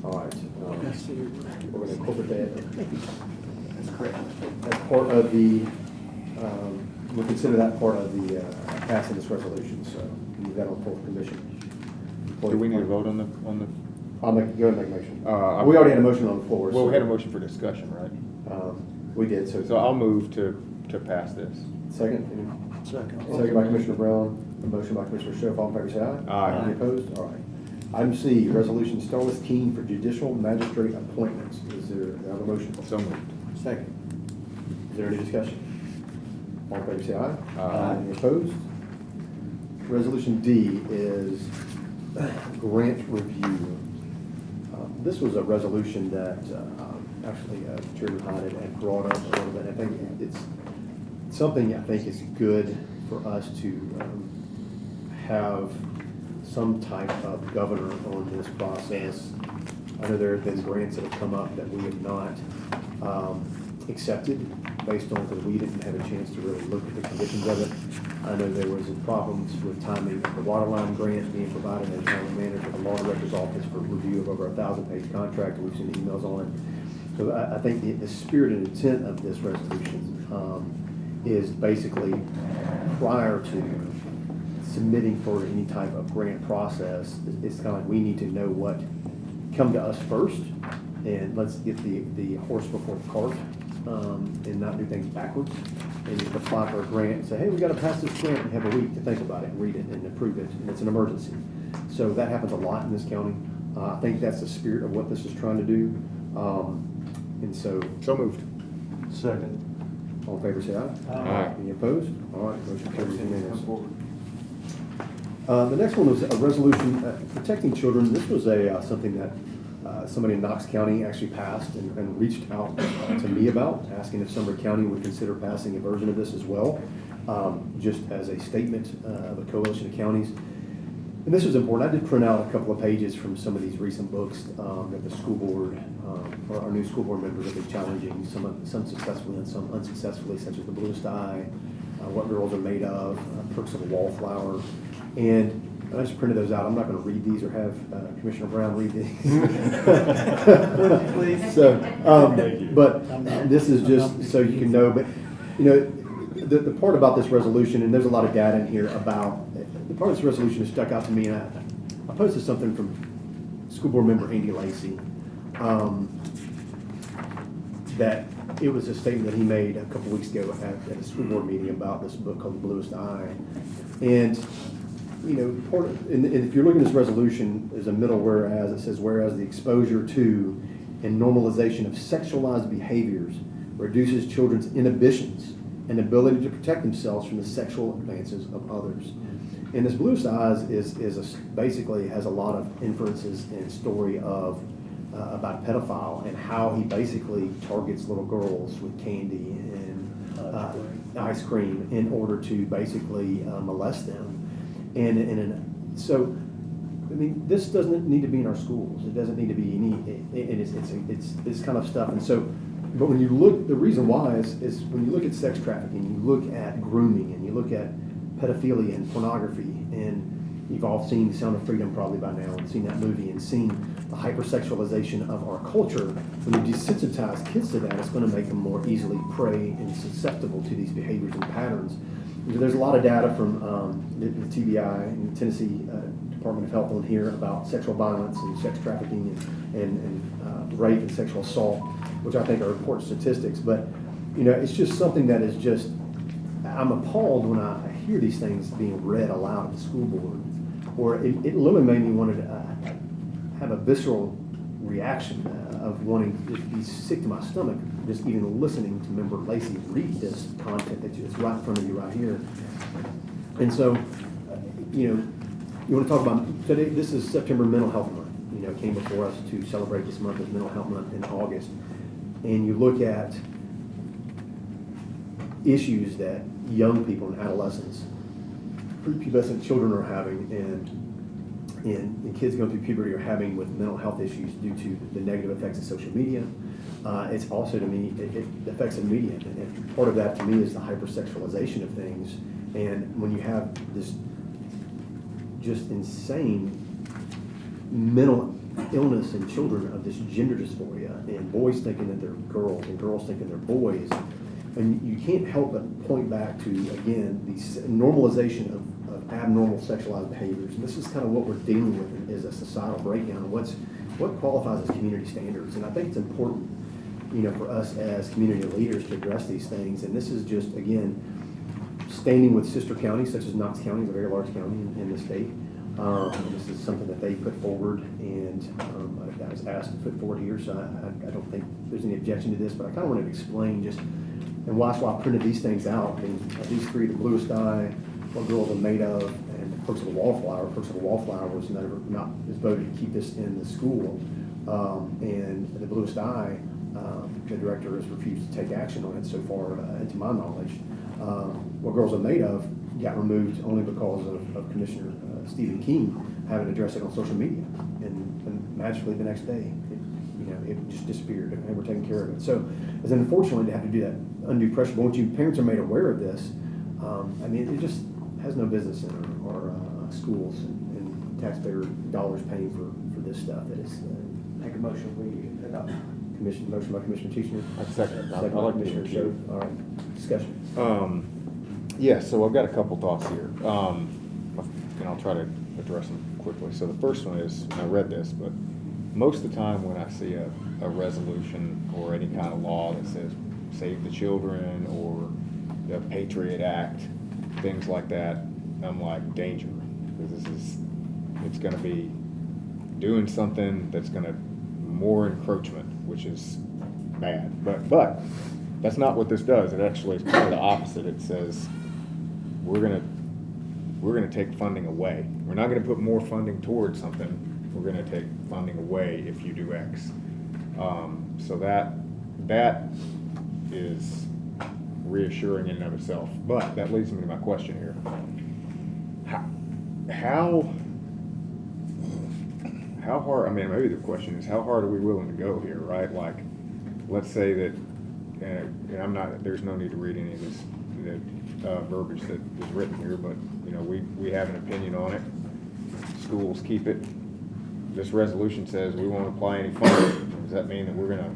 All right. We're gonna incorporate that. That's correct. As part of the, we'll consider that part of the, passing this resolution, so we need that on full commission. Do we need to vote on the? I'll make, go ahead and make a motion. I- We already had a motion on the floor. Well, so- we had a motion for discussion, right? We did, so. So I'll move to pass this. Second? Second. Second by Commissioner Brown, a motion by Commissioner Schiff, all in favor, say aye. Aye. Any opposed? All right. Item C, resolution Starless Keene for judicial magistrate appointments. Is there another motion? So moved. Second. Is there any discussion? All in favor, say aye. Aye. Any opposed? Resolution D is grant review. This was a resolution that actually Chairman Hyde had brought up a little bit. I think it's something I think is good for us to have some type of governor on this process. I know there have been grants that have come up that we have not accepted based on, because we didn't have a chance to really look at the conditions of it. I know there was problems with timing of the water line grant being provided in a timely manner to the law director's office for review of over 1,000-page contract. We've seen emails on it. So I think the spirit and intent of this resolution is basically prior to submitting for any type of grant process, it's kind of like we need to know what, come to us first, and let's get the horse before the cart, and not do things backwards, and just apply for a grant and say, hey, we gotta pass this grant, and have a week to think about it, and read it, and approve it, and it's an emergency. So that happens a lot in this county. I think that's the spirit of what this is trying to do, and so, So moved. Second. all in favor, say aye. Aye. Any opposed? All right, motion carries unanimously. The next one was a resolution protecting children. This was something that somebody in Knox County actually passed and reached out to me about, asking if Sumner County would consider passing a version of this as well, just as a statement of a coalition of counties. And this was important. I did print out a couple of pages from some of these recent books that the school board, or our new school board members have been challenging, some successfully and some unsuccessfully, such as The Bluest Eye, What Girls Are Made Of, Perks of a Wallflower. And I just printed those out. I'm not going to read these or have Commissioner Brown read these. Please. So, but this is just so you can know. But you know, the part about this resolution, and there's a lot of data in here about the part of this resolution that stuck out to me, and I posted something from school board member Andy Lacey, that it was a statement that he made a couple weeks ago at a school board meeting about this book called The Bluest Eye. And you know, and if you're looking at this resolution, there's a middle whereas, it says whereas the exposure to and normalization of sexualized behaviors reduces children's inhibitions and ability to protect themselves from the sexual advances of others. And this Bluest Eyes basically has a lot of inferences and story of about a pedophile and how he basically targets little girls with candy and ice cream in order to basically molest them. So, I mean, this doesn't need to be in our schools. It doesn't need to be it's this kind of stuff. And so, but when you look, the reason why is when you look at sex trafficking, you look at grooming, and you look at pedophilia and pornography, and you've all seen Sound of Freedom probably by now and seen that movie and seen the hypersexualization of our culture. When you desensitize kids to that, it's going to make them more easily prey and susceptible to these behaviors and patterns. There's a lot of data from the TBI and the Tennessee Department of Health on here about sexual violence and sex trafficking and rape and sexual assault, which I think are important statistics. But, you know, it's just something that is just, I'm appalled when I hear these things being read aloud at the school board, or it literally made me want to have a visceral reaction of wanting to be sick to my stomach just even listening to Member Lacey read this content that's right in front of you right here. And so, you know, you want to talk about today. This is September Mental Health Month. You know, came before us to celebrate this month as Mental Health Month in August, and you look at issues that young people and adolescents, prepubescent children are having, and kids going through puberty are having with mental health issues due to the negative effects of social media. It's also, to me, it affects the media, and part of that to me is the hypersexualization of things. And when you have this just insane mental illness in children of this gender dysphoria, and boys thinking that they're girls and girls thinking they're boys, and you can't help but point back to, again, the normalization of abnormal sexualized behaviors. And this is kind of what we're dealing with is a societal breakdown of what qualifies as community standards. And I think it's important, you know, for us as community leaders to address these things. And this is just, again, standing with sister counties, such as Knox County is a very large county in the state. And this is something that they put forward, and I was asked to put forward here, so I don't think there's any objection to this, but I kind of wanted to explain just, and why I printed these things out. I mean, these three, the Bluest Eye, What Girls Are Made Of, and Perks of the Wallflower. Perks of the Wallflower was is voted to keep this in the school, and the Bluest Eye, the director has refused to take action on it so far, to my knowledge. What Girls Are Made Of got removed only because of Commissioner Stephen King having addressed it on social media, and magically the next day, it just disappeared, and we're taking care of it. So, it's unfortunately to have to do that undue pressure. But once parents are made aware of this, I mean, it just has no business in our schools and taxpayer dollars paying for this stuff. That is. Make a motion, we adopt. Motion by Commissioner Teachner. Second. Second I by like Commissioner the Sherb. All right, discussion. Yeah, so I've got a couple thoughts here, and I'll try to address them quickly. So the first one is, I read this, but most of the time when I see a resolution or any kind of law that says save the children or the Patriot Act, things like that, I'm like, danger, because it's going to be doing something that's going to more encroachment, which is bad. But that's not what this does. It actually is kind of the opposite. It says we're gonna take funding away. We're not gonna put more funding towards something. We're gonna take funding away if you do X. So that is reassuring in and of itself. But that leads me to my question here. How hard, I mean, maybe the question is, how hard are we willing to go here, right? Like, let's say that, and there's no need to read any of this verbiage that is written here, but, we have an opinion on it. Schools keep it. This resolution says we won't apply any funding. Does that mean that we're gonna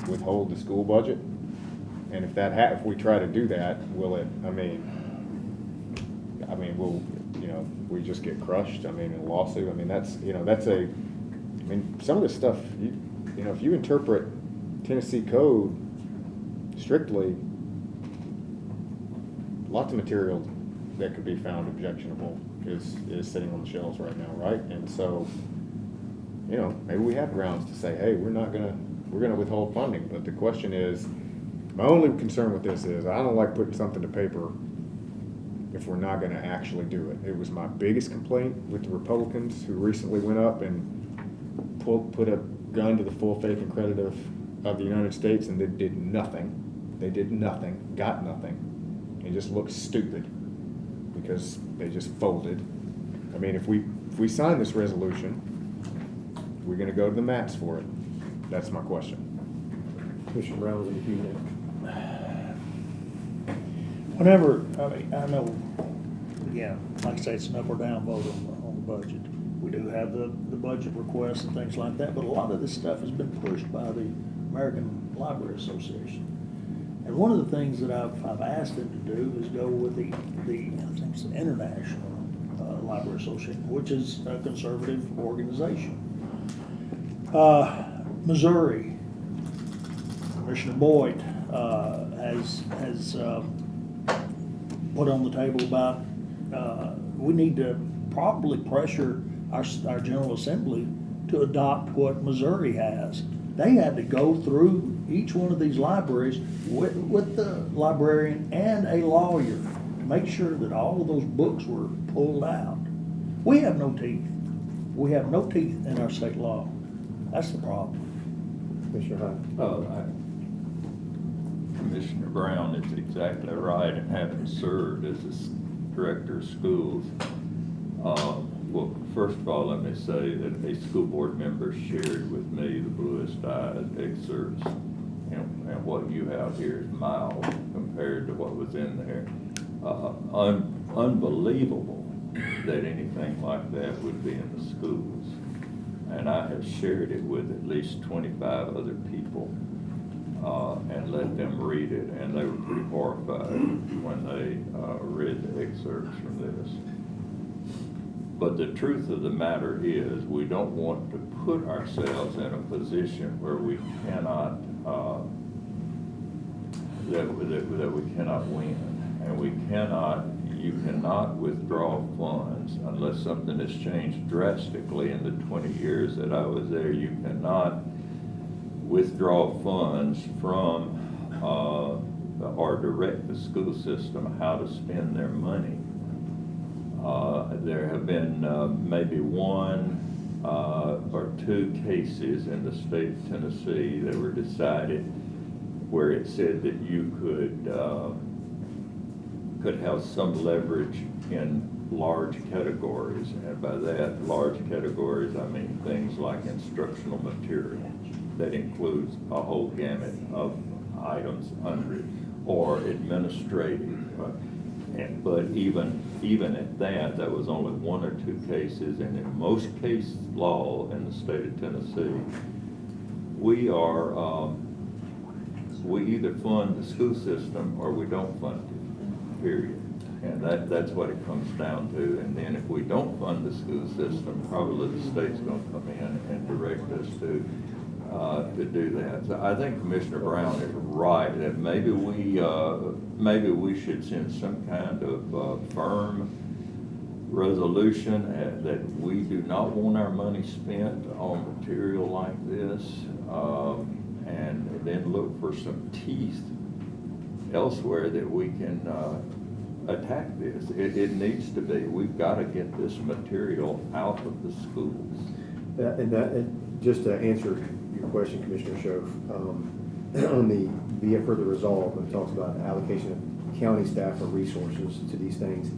withhold the school budget? And if we try to do that, will it, will, we just get crushed? In a lawsuit? Some of this stuff, if you interpret Tennessee code strictly, lots of material that could be found objectionable is sitting on the shelves right now, right? And so, maybe we have grounds to say, hey, we're not gonna we're gonna withhold funding, but the question is, my only concern with this is, I don't like putting something to paper if we're not gonna actually do it. It was my biggest complaint with the Republicans who recently went up and put a gun to the full faith and credit of the United States, and they did nothing. They did nothing, got nothing. It just looked stupid because they just folded. I mean, if we sign this resolution, we're gonna go to the max for it. That's my question. Commissioner Brown was in the queue next. Whenever, I mean, I know, again, like I say, it's an up or down vote on the budget. We do have the budget requests and things like that, but a lot of this stuff has been pushed by the American Library Association. And one of the things that I've asked them to do is go with the I think it's the International Library Association, which is a conservative organization. Missouri, Commissioner Boyd has put on the table about we need to probably pressure our General Assembly to adopt what Missouri has. They had to go through each one of these libraries with the librarian and a lawyer to make sure that all of those books were pulled out. We have no teeth. We have no teeth in our state law. That's the problem. Commissioner Hyde. Commissioner Brown is exactly right, and having served as a director of schools, well, first of all, let me say that a school board member shared with me the bluest eyed excerpts, and what you have here is mild compared to what was in there. Unbelievable that anything like that would be in the schools. And I have shared it with at least 25 other people and let them read it, and they were pretty horrified when they read the excerpts from this. But the truth of the matter is, we don't want to put ourselves in a position where we cannot, that we cannot win. And you cannot withdraw funds unless something has changed drastically in the 20 years that I was there. You cannot withdraw funds from or direct the school system how to spend their money. There have been maybe one or two cases in the state of Tennessee that were decided where it said that you could have some leverage in large categories, and by that large categories I mean things like instructional material that includes a whole gamut of items under it, or administrative. But even at that was only one or two cases, and in most case law in the state of Tennessee, we either fund the school system or we don't fund it, period. And that's what it comes down to. And then if we don't fund the school system, probably the state's going to come in and direct us to do that. So I think Commissioner Brown is right that maybe we should send some kind of firm resolution that we do not want our money spent on material like this, and then look for some teeth elsewhere that we can attack this. It needs to be. We've got to get this material out of the schools. And just to answer your question, Commissioner Schoaf, on the be it further resolved, when it talks about allocation of county staff or resources to these things,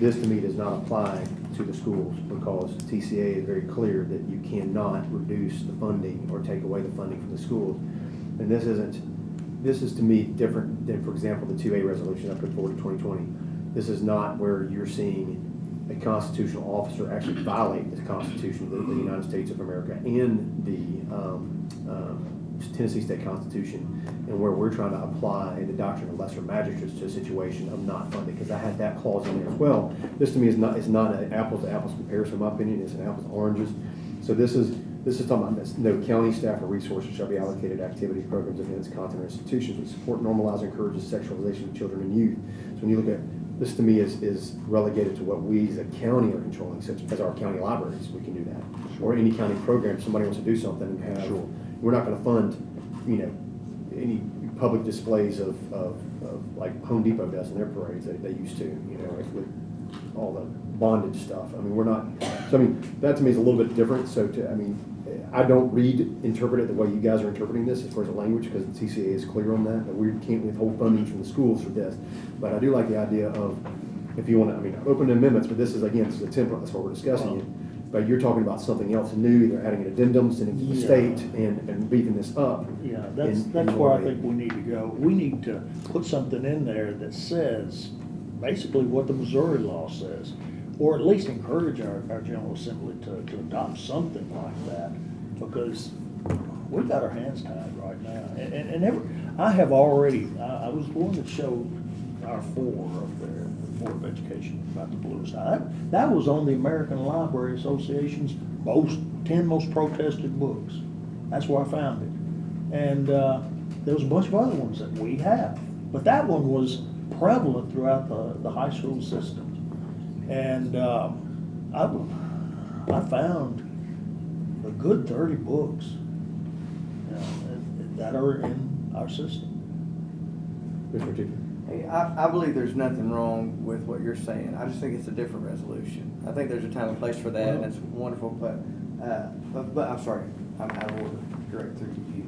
this to me does not apply to the schools, because TCA is very clear that you cannot reduce the funding or take away the funding from the schools. And this is to me different than, for example, the 2A resolution I put forward in 2020. This is not where you're seeing a constitutional officer actually violate the Constitution of the United States of America and the Tennessee State Constitution, and where we're trying to apply the doctrine of lesser magistrates to a situation of not funding, because I had that clause in there as well. This to me is not an apples to apples comparison, in my opinion. It's an apples to oranges. So this is talking about this. No county staff or resources shall be allocated to activities, programs, events, content, or institutions that support, normalize, and encourages sexualization of children and youth. So when you look at this to me is relegated to what we as a county are controlling, such as our county libraries, we can do that. Or any county program, somebody wants to do something and have, Sure. we're not gonna fund, any public displays of like Home Depot does in their parades, they used to, with all the bondage stuff. I mean, we're not, so I mean, that to me is a little bit different, so I don't interpret it the way you guys are interpreting this as far as the language, because the TCA is clear on that we can't withhold funding from the schools for this. But I do like the idea of, if you want to, I'm open to amendments, but this is, again, this is a template, that's what we're discussing it. But you're talking about something else new, either adding an addendum, sending to the Yeah. state, and beefing this up. Yeah, that's in where more I think we need to go. We need to put something in there that says basically what the Missouri law says, or at least encourage our General Assembly to adopt something like that, because we've got our hands tied right now. I have already, I was going to show our four up there, the Board of Education, about the blue side. That was on the American Library Association's 10 most protested books. That's where I found it. And there was a bunch of other ones that we have, but that one was prevalent throughout the high school system. And I found a good 30 books that are in our system. Mr. Chief. Hey, I believe there's nothing wrong with what you're saying. I just think it's a different resolution. I think there's a time and place for that, and it's wonderful, but I'm sorry, I'm out of order, direct through to you.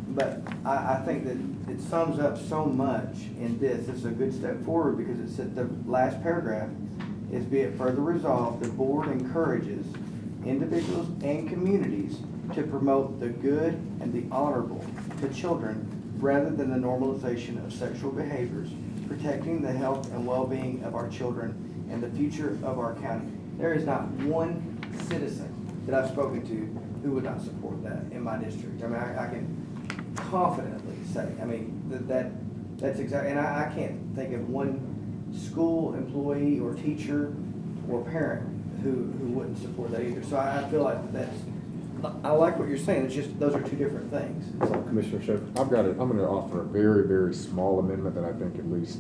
But I think that it sums up so much in this. It's a good step forward, because it said, the last paragraph is, be it further resolved, the board encourages individuals and communities to promote the good and the honorable to children, rather than the normalization of sexual behaviors, protecting the health and well-being of our children and the future of our county. There is not one citizen that I've spoken to who would not support that in my district. I mean, I can confidently say, I mean, that's exactly, and I can't think of one school employee or teacher or parent who wouldn't support that either. So I feel like I like what you're saying, it's just, those are two different things. So, Commissioner Show. I'm going to offer a very, very small amendment that I think at least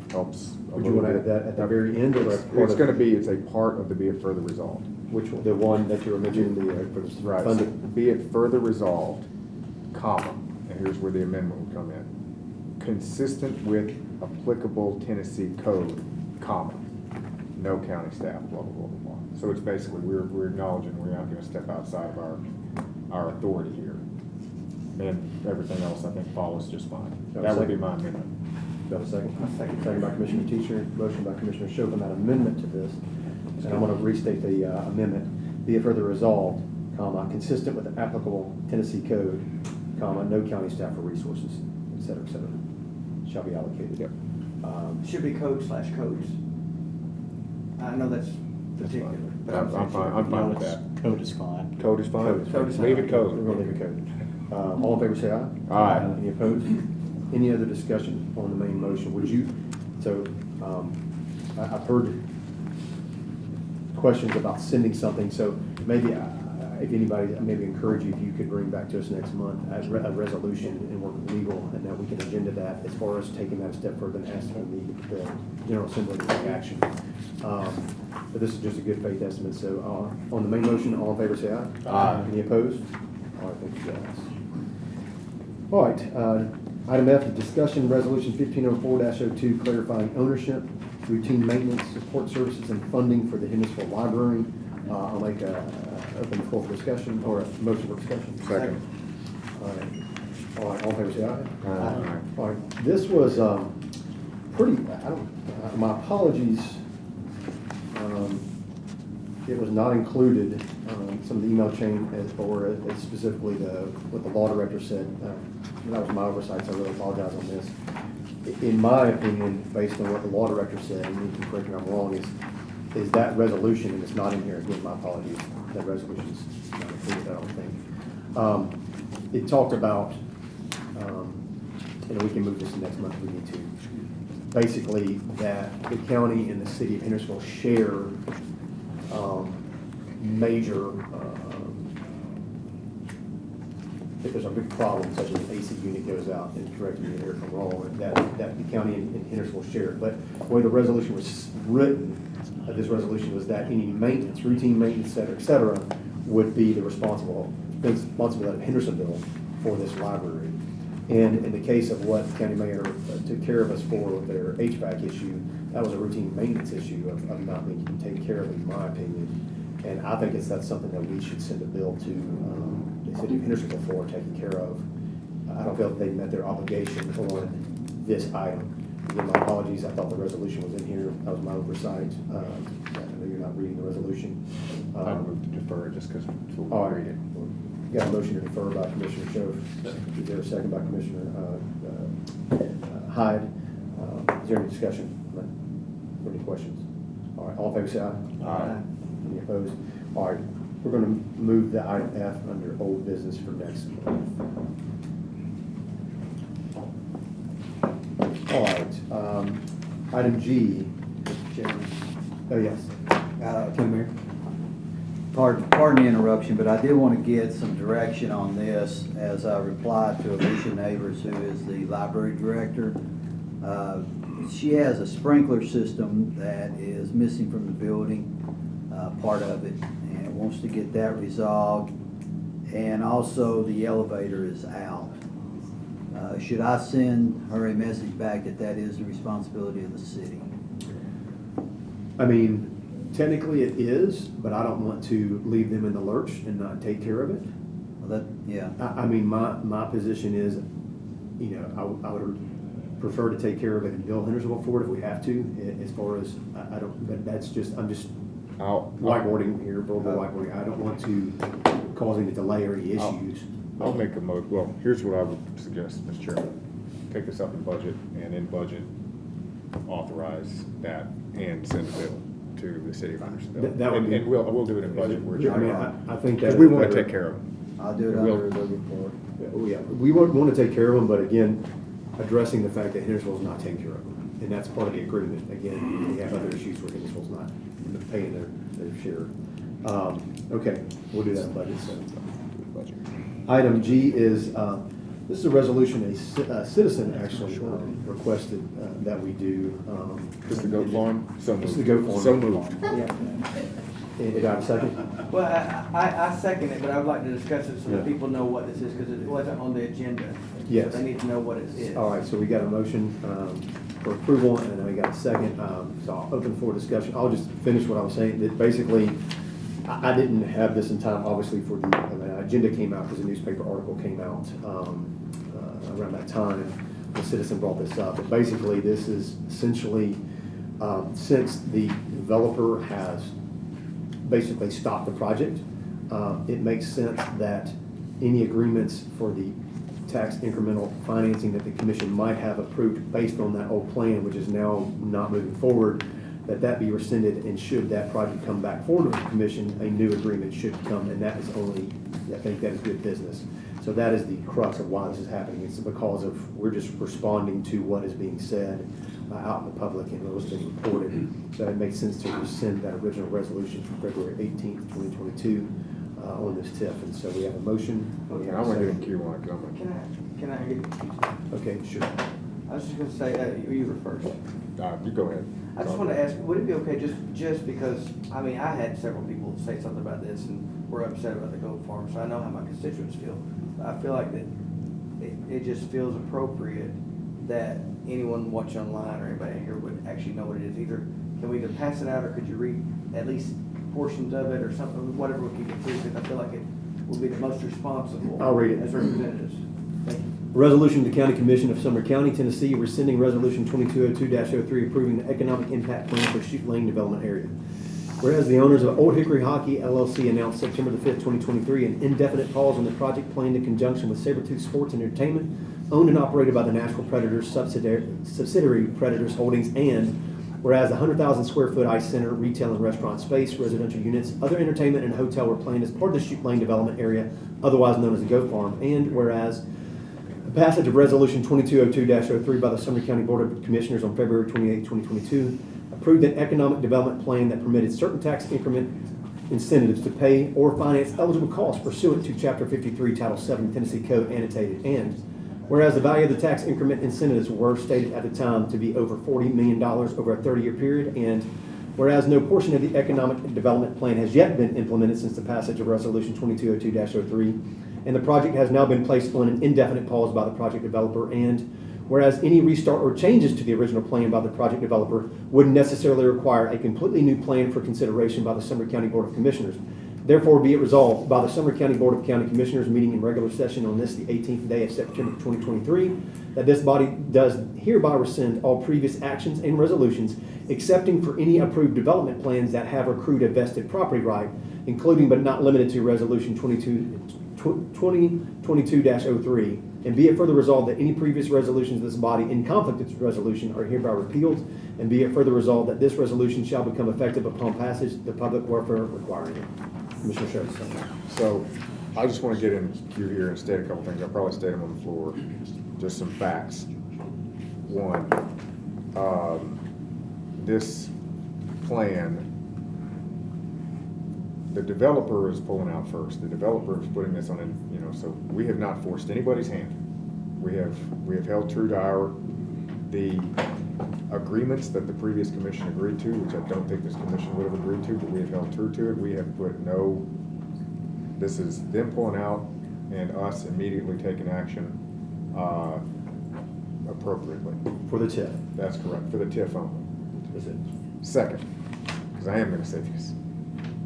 helps. Would you want to add that at the very end, or It's going to be, it's a part of the be it further resolved. Which one? The one that you were mentioning, for the Right, so funded? be it further resolved, comma, and here's where the amendment will come in. Consistent with applicable Tennessee code, comma, no county staff, blah, blah, blah, blah, blah. So it's basically, we're acknowledging we're not gonna step outside of our authority here. And everything else, I think, follows just fine. That would be my amendment. Do I have a second? Second by Commissioner Teacher, motion by Commissioner Show on that amendment to this. And I'm going to restate the amendment. Be it further resolved, comma, consistent with the applicable Tennessee code, comma, no county staff or resources, et cetera, shall be allocated. Yep. It should be codes. I know that's particular, but I'm fine with that. Code is fine. Code is fine? Code is fine. Leave it code. We're going to leave it code. All in favor, say aye. Aye. Any opposed? Any other discussion on the main motion? Would you, so, I've heard questions about sending something, so maybe, if anybody, maybe encourage you if you could bring back to us next month a resolution and work with legal, and that we can agenda that as far as taking that a step further and asking the General Assembly to take action. But this is just a good faith estimate, so on the main motion, all in favor say aye. Aye. Any opposed? All right, thank you guys. All right, item F, discussion resolution 1504-02, clarifying ownership, routine maintenance, support services, and funding for the Hendersonville Library. I'll make open the floor for discussion, or a motion for discussion. Second. All right, all in favor say aye. Aye. All right, this was pretty, my apologies, it was not included, some of the email chain or specifically what the law director said. That was my oversight, so I really apologize on this. In my opinion, based on what the law director said, and you can correct me if I'm wrong, is that resolution, and it's not in here, again, my apologies, that resolution's not included, I don't think. It talked about, and we can move this to next month if we need to, basically that the county and the city of Hendersonville share major if there's a big problem, such as an AC unit goes out, and correct me here if I'm wrong, that the county and Henderson will share it. But the way the resolution was written, this resolution was that any maintenance, routine maintenance, et cetera, would be the responsibility of Hendersonville for this library. And in the case of what the county mayor took care of us for with their HVAC issue, that was a routine maintenance issue of not being taken care of, in my opinion. And I think that's something that we should send a bill to the city of Hendersonville for taking care of. I don't feel that they met their obligation on this item. Again, my apologies, I thought the resolution was in here, that was my oversight. I know you're not reading the resolution. I move to defer it just because we'll All right. read it. Got a motion to defer by Commissioner Schoaf. Is there a second by Commissioner Hyde? Is there any discussion? Any questions? All right, all in favor say aye. Aye. Any opposed? All right, we're going to move the item F under old business for next month. All right, item G. Mr. Chairman. Oh, yes. County Mayor? Pardon the interruption, but I did want to get some direction on this as I replied to Alicia Neighbors, who is the library director. She has a sprinkler system that is missing from the building, part of it, and wants to get that resolved. And also the elevator is out. Should I send her a message back that is the responsibility of the city? I mean, technically it is, but I don't want to leave them in the lurch and not take care of it. Well, yeah. I mean, my position is, you know, I would prefer to take care of it and bill Hendersonville for it if we have to, as far as, I don't, but that's just, I'm just whiteboarding here, verbal whiteboarding. I don't want to cause any delay or any issues. I'll make a well, here's what I would suggest, Mr. Chairman. Take this up in budget, and in budget, authorize that and send a bill to the city of Hendersonville. That would be. And we'll do it in budget. I mean, I think that. Because we want to take care of them. I'll do it under the report. Yeah, we want to take care of them, but again, addressing the fact that Hendersonville's not taking care of them. And that's part of the agreement. Again, we have other issues where Hendersonville's not paying their share. Okay, we'll do that in budget. So. Item G is, this is a resolution a citizen actually requested that we do. This is the goat farm? So This is moved. the goat farm. So moved. Do I have a second? Well, I second it, but I'd like to discuss it so that people know what this is, because it wasn't on the agenda. Yes. They need to know what it is. All right, so we got a motion for approval, and then we got a second. So I'll open for discussion. I'll just finish what I was saying. That basically, I didn't have this in time, obviously, for the agenda came out because the newspaper article came out around that time. The citizen brought this up. But basically, this is essentially, since the developer has basically stopped the project, it makes sense that any agreements for the tax incremental financing that the commission might have approved based on that old plan, which is now not moving forward, that be rescinded, and should that project come back forward to the commission, a new agreement should come, and that is only, I think that is good business. So that is the crux of why this is happening. It's because of, we're just responding to what is being said out in the public and what was being reported. So it makes sense to rescind that original resolution from February 18th, 2022 on this TIF. And so we have a motion. We have I'm a going to second. do Q1. Can I get, Okay, sure. I was just gonna say, you were first. You go ahead. I just want to ask, would it be okay, just because, I mean, I had several people say something about this and were upset about the goat farm, so I know how my constituents feel. I feel like that it just feels appropriate that anyone watching online or anybody here would actually know what it is. Either, can we either pass it out, or could you read at least portions of it or something, whatever will keep it through, because I feel like it will be the most responsible. I'll read it. As representatives. Thank you. Resolution to the County Commission of Sumner County, Tennessee, rescinding Resolution 2202-03, approving the Economic Impact Plan for Chute Lane Development Area. Whereas the owners of Old Hickory Hockey LLC announced September the 5th, 2023, an indefinite pause on the project planned in conjunction with Sabretooth Sports and Entertainment, owned and operated by the Nashville Predators subsidiary Predators Holdings, and whereas the 100,000 square foot ice center, retail and restaurant space, residential units, other entertainment, and hotel were planned as part of the Chute Lane Development Area, otherwise known as the Goat Farm, and whereas the passage of Resolution 2202-03 by the Sumner County Board of Commissioners on February 28, 2022, approved an economic development plan that permitted certain tax increment incentives to pay or finance eligible costs pursuant to Chapter 53, Title 7 Tennessee Code annotated. And whereas the value of the tax increment incentives were stated at the time to be over $40 million over a 30-year period, and whereas no portion of the economic development plan has yet been implemented since the passage of Resolution 2202-03, and the project has now been placed on an indefinite pause by the project developer, and whereas any restart or changes to the original plan by the project developer would necessarily require a completely new plan for consideration by the Sumner County Board of Commissioners. Therefore, be it resolved by the Sumner County Board of County Commissioners meeting in regular session on this, the 18th day of September 2023, that this body does hereby rescind all previous actions and resolutions, excepting for any approved development plans that have accrued a vested property right, including but not limited to Resolution 2022-03, and be it further resolved that any previous resolutions of this body in conflict with this resolution are hereby repealed, and be it further resolved that this resolution shall become effective upon passage, the public welfare requiring it. Commissioner Shirts. So I just want to get in queue here and state a couple things. I'll probably state them on the floor. Just some facts. One, this plan, the developer is pulling out first. The developer is putting this on, so we have not forced anybody's hand. We have held true to the agreements that the previous commission agreed to, which I don't think this commission would have agreed to, but we have held true to it. We have put this is them pulling out and us immediately taking action appropriately. For the TIF. That's correct, for the TIF only. That's it. Second, because I am going to say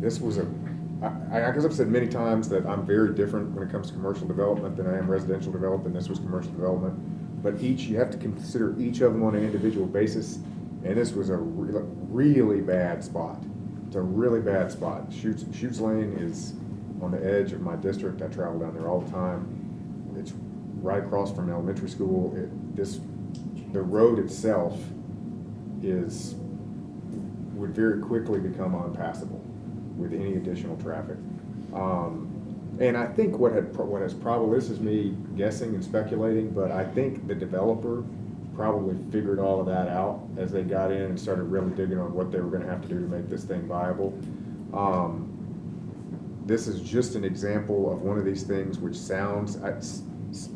this was because I've said many times that I'm very different when it comes to commercial development than I am residential development. This was commercial development. But you have to consider each of them on an individual basis, and this was a really bad spot. It's a really bad spot. Chutes Lane is on the edge of my district. I travel down there all the time. It's right across from elementary school. The road itself would very quickly become unpassable with any additional traffic. And I think what has probably, this is me guessing and speculating, but I think the developer probably figured all of that out as they got in and started really digging on what they were going to have to do to make this thing viable. This is just an example of one of these things which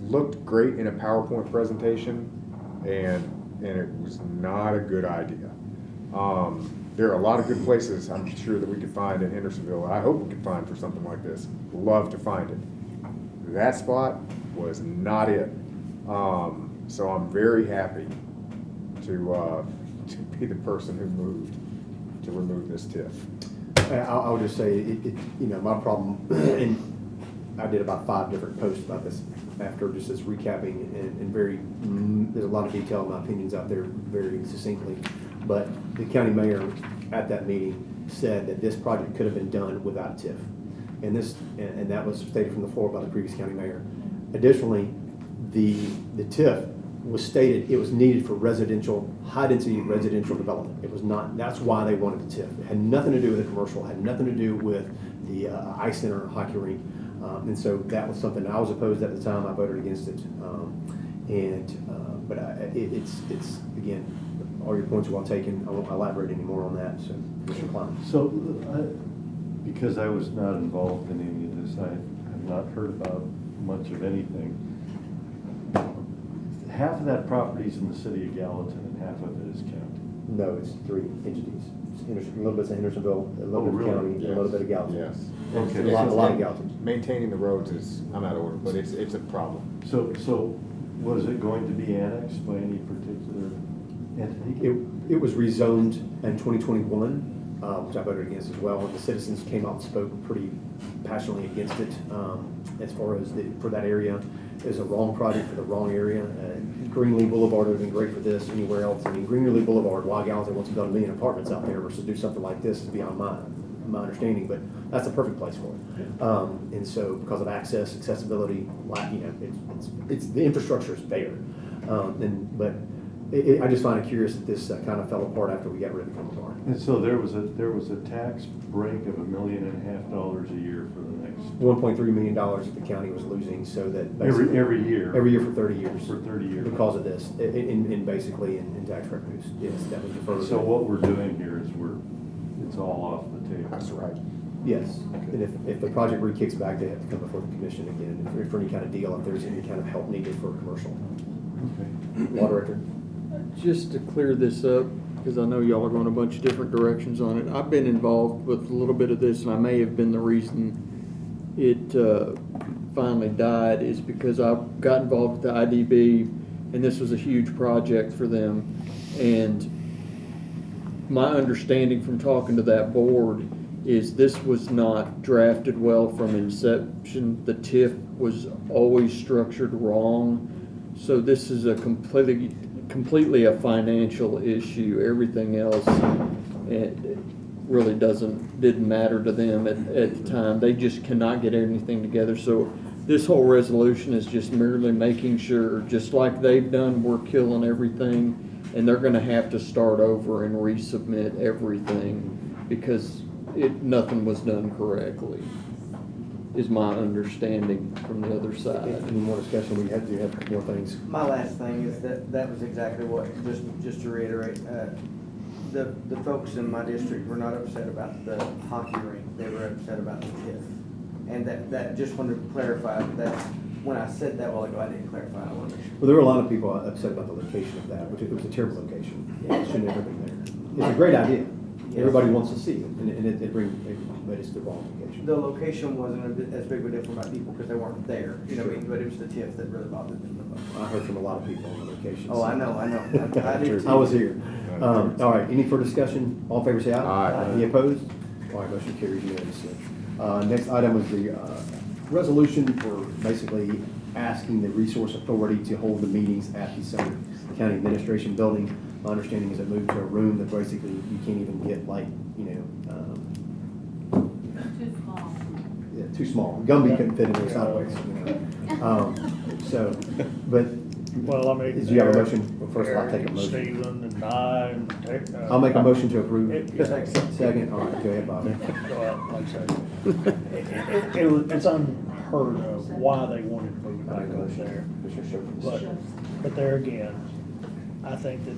looked great in a PowerPoint presentation, and it was not a good idea. There are a lot of good places I'm sure that we could find in Hendersonville. I hope we could find for something like this. Love to find it. That spot was not it. So I'm very happy to be the person who moved to remove this TIF. I'll just say, my problem, and I did about 5 different posts about this after just this recapping, and there's a lot of detail in my opinions out there very succinctly. But the county mayor at that meeting said that this project could have been done without TIF. And that was stated from the floor by the previous county mayor. Additionally, the TIF was stated it was needed for high-density residential development. It was not, that's why they wanted the TIF. It had nothing to do with the commercial, had nothing to do with the ice center or hockey rink. And so that was something I was opposed at the time. I voted against it. But it's again, all your points are well taken. I won't elaborate any more on that. So, Mr. Klein. So, because I was not involved in any of this, I have not heard about much of anything. Half of that property is in the city of Gallatin, and half of it is county. No, it's 3 entities. A little bit of Hendersonville, a little bit of really? county, a little bit of Gallatin. Yes. Okay. A lot of Gallatin. Maintaining the roads I'm out of order, but it's a problem. So was it going to be annexed by any particular entity? It was rezoned in 2021, which I voted against as well. And the citizens came out and spoke pretty passionately against it. As far as for that area, it was a wrong project for the wrong area. Greenlee Boulevard would have been great for this. Anywhere else, I mean, Greenlee Boulevard, why Gallatin wants to build 1 million apartments out there versus do something like this is beyond my understanding. But that's the perfect place for it. And so, because of access, accessibility, it's the infrastructure is there. I just find it curious that this kind of fell apart after we got rid of the Commodore. And so there was a tax break of $1.5 million a year for the next $1.3 million that the county was losing, so that every year. Every year for 30 years. For 30 years. Because of this, in basically in tax revenues. Yes, that was deferred. So what we're doing here is it's all off the table. That's right. Yes, and if the project re-kicks back, they have to come before the commission again for any kind of deal, if there's any kind of help needed for a commercial. Law Director? Just to clear this up, because I know y'all are going a bunch of different directions on it, I've been involved with a little bit of this, and I may have been the reason it finally died, is because I got involved with the IDB, and this was a huge project for them. And my understanding from talking to that board is this was not drafted well from inception. The TIF was always structured wrong. So this is a completely a financial issue. Everything else, it really didn't matter to them at the time. They just cannot get anything together. So this whole resolution is just merely making sure, just like they've done, we're killing everything, and they're gonna have to start over and resubmit everything because nothing was done correctly, is my understanding from the other side. Any more discussion? Do you have more things? My last thing is that was exactly what, just to reiterate, the folks in my district were not upset about the hockey rink, they were upset about the TIF. And that just wanted to clarify that when I said that while ago, I didn't clarify, I wanted to make sure. Well, there were a lot of people upset about the location of that, which it was a terrible location. It shouldn't have ever been there. It's a great idea. Everybody wants to see it, and but it's the wrong location. The location wasn't as big of a deal for my people because they weren't there, you know what I mean? But it was the TIF that really bothered them the most. I heard from a lot of people on the location. Oh, I know. I did too. I was here. All right, any further discussion? All in favor, say aye. Aye. Any opposed? All right, motion carries unanimously. Next item was the resolution for basically asking the Resource Authority to hold the meetings at the Sumner County Administration Building. My understanding is it moved to a room that basically you can't even get Too small. yeah, too small. Gumby couldn't fit in there sideways, So, but Well, I mean. do you have a motion? Well, first I'll take a motion. Stephen and I and. I'll make a motion to approve. Yeah. Second, all right, go ahead, Bob. Go out, like I said. It's unheard of why they wanted to move it back over there. But there again, I think that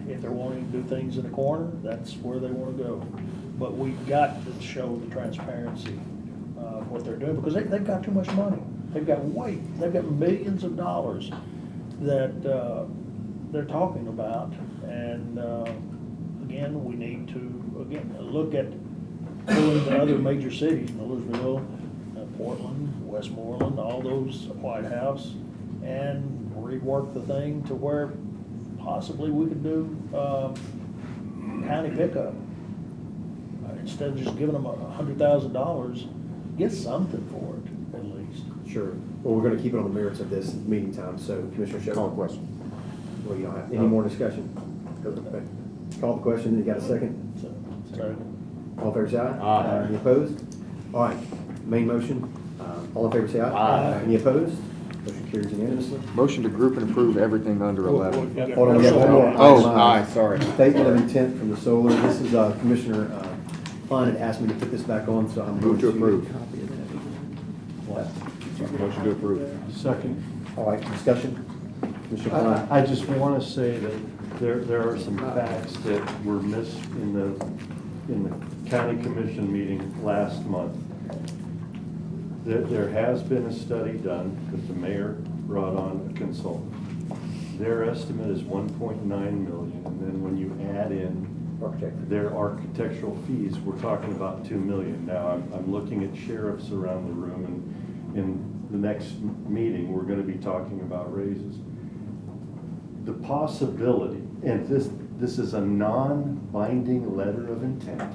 if they're wanting to do things in a corner, that's where they want to go. But we've got to show the transparency of what they're doing, because they've got too much money. They've got millions of dollars that they're talking about. And again, we need to, look at pulling the other major cities, Millersville, Portland, Westmoreland, all those, White House, and rework the thing to where possibly we could do county pickup. Instead of just giving them $100,000, get something for it at least. Sure. Well, we're gonna keep it on the merits of this meeting time, so Commissioner Shepard. Call the question. Well, you don't have any more discussion? Call the question, you got a second? So, All in favor, say aye. Aye. Any opposed? All right, main motion, all in favor, say aye. Aye. Any opposed? Motion carries unanimously. Motion to group and approve everything under 11. Hold on, we got one more. Oh, aye, sorry. Statement of intent from the solar, this is Commissioner Klein had asked me to put this back on, so I'm going Move to approve. Copy of that. What? Motion to approve. Second. All right, discussion? Commissioner Klein? I just want to say that there are some facts that were missed in the county commission meeting last month. There has been a study done because the mayor brought on a consultant. Their estimate is 1.9 million, and then when you add in their architectural fees, we're talking about 2 million. Now, I'm looking at sheriffs around the room, and in the next meeting, we're going to be talking about raises. The possibility, and this is a non-binding letter of intent,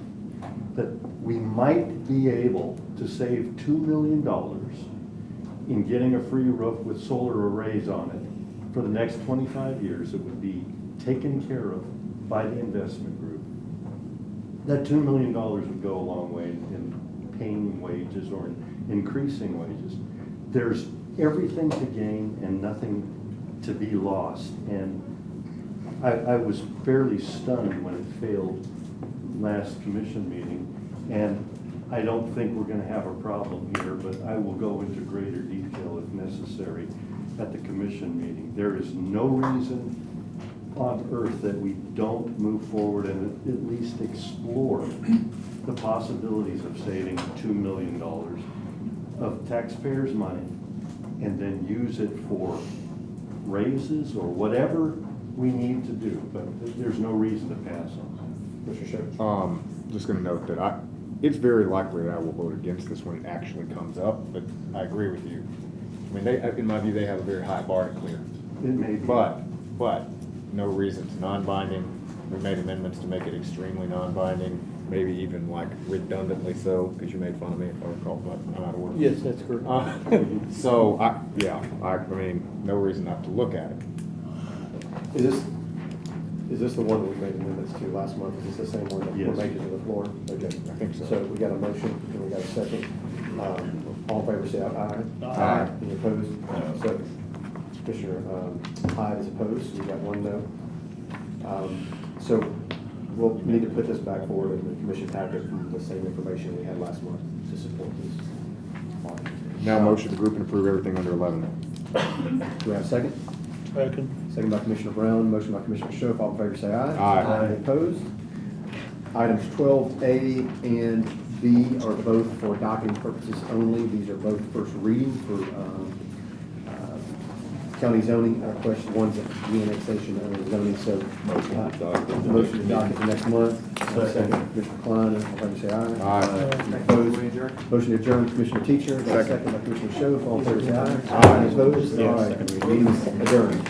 that we might be able to save $2 million in getting a free roof with solar arrays on it for the next 25 years. It would be taken care of by the investment group. That $2 million would go a long way in paying wages or in increasing wages. There's everything to gain and nothing to be lost. And I was fairly stunned when it failed last commission meeting, and I don't think we're going to have a problem here, but I will go into greater detail if necessary at the commission meeting. There is no reason on earth that we don't move forward and at least explore the possibilities of saving $2 million of taxpayers' money and then use it for raises or whatever we need to do, but there's no reason to pass on Mr. Shepard? Just gonna note that it's very likely that I will vote against this when it actually comes up, but I agree with you. I mean, in my view, they have a very high bar to clear. it. It may be. But, no reason. It's non-binding. We made amendments to make it extremely non-binding, maybe even like redundantly so, because you made fun of me if I recall, but I'm out of order. Yes, that's correct. So, I mean, no reason not to look at it. Is this the one that we made amendments to last month? Is this the same one that we're Yes. making to the floor? Okay. I think so. So we got a motion and we got a second. All in favor, say aye. Aye. Any opposed? No. So Commissioner Hyde is opposed, we got one no. So we'll need to put this back forward in the commission packet from the same information we had last month to support this. Now, motion to group and approve everything under 11. Do we have a second? Second. Second by Commissioner Brown, motion by Commissioner Schoaf, all in favor say aye. Aye. Any opposed? Items 12A and B are both for docketing purposes only. These are both first reading for county zoning. Question one's the annexation under zoning, so motion to docket the next month. Second, Commissioner Klein, all in favor say aye. Aye. Any opposed? Motion to adjourn, Commissioner Teacher. Got a second by Commissioner Schoaf, all in favor say aye. Aye. Any opposed? All right, meeting is adjourned.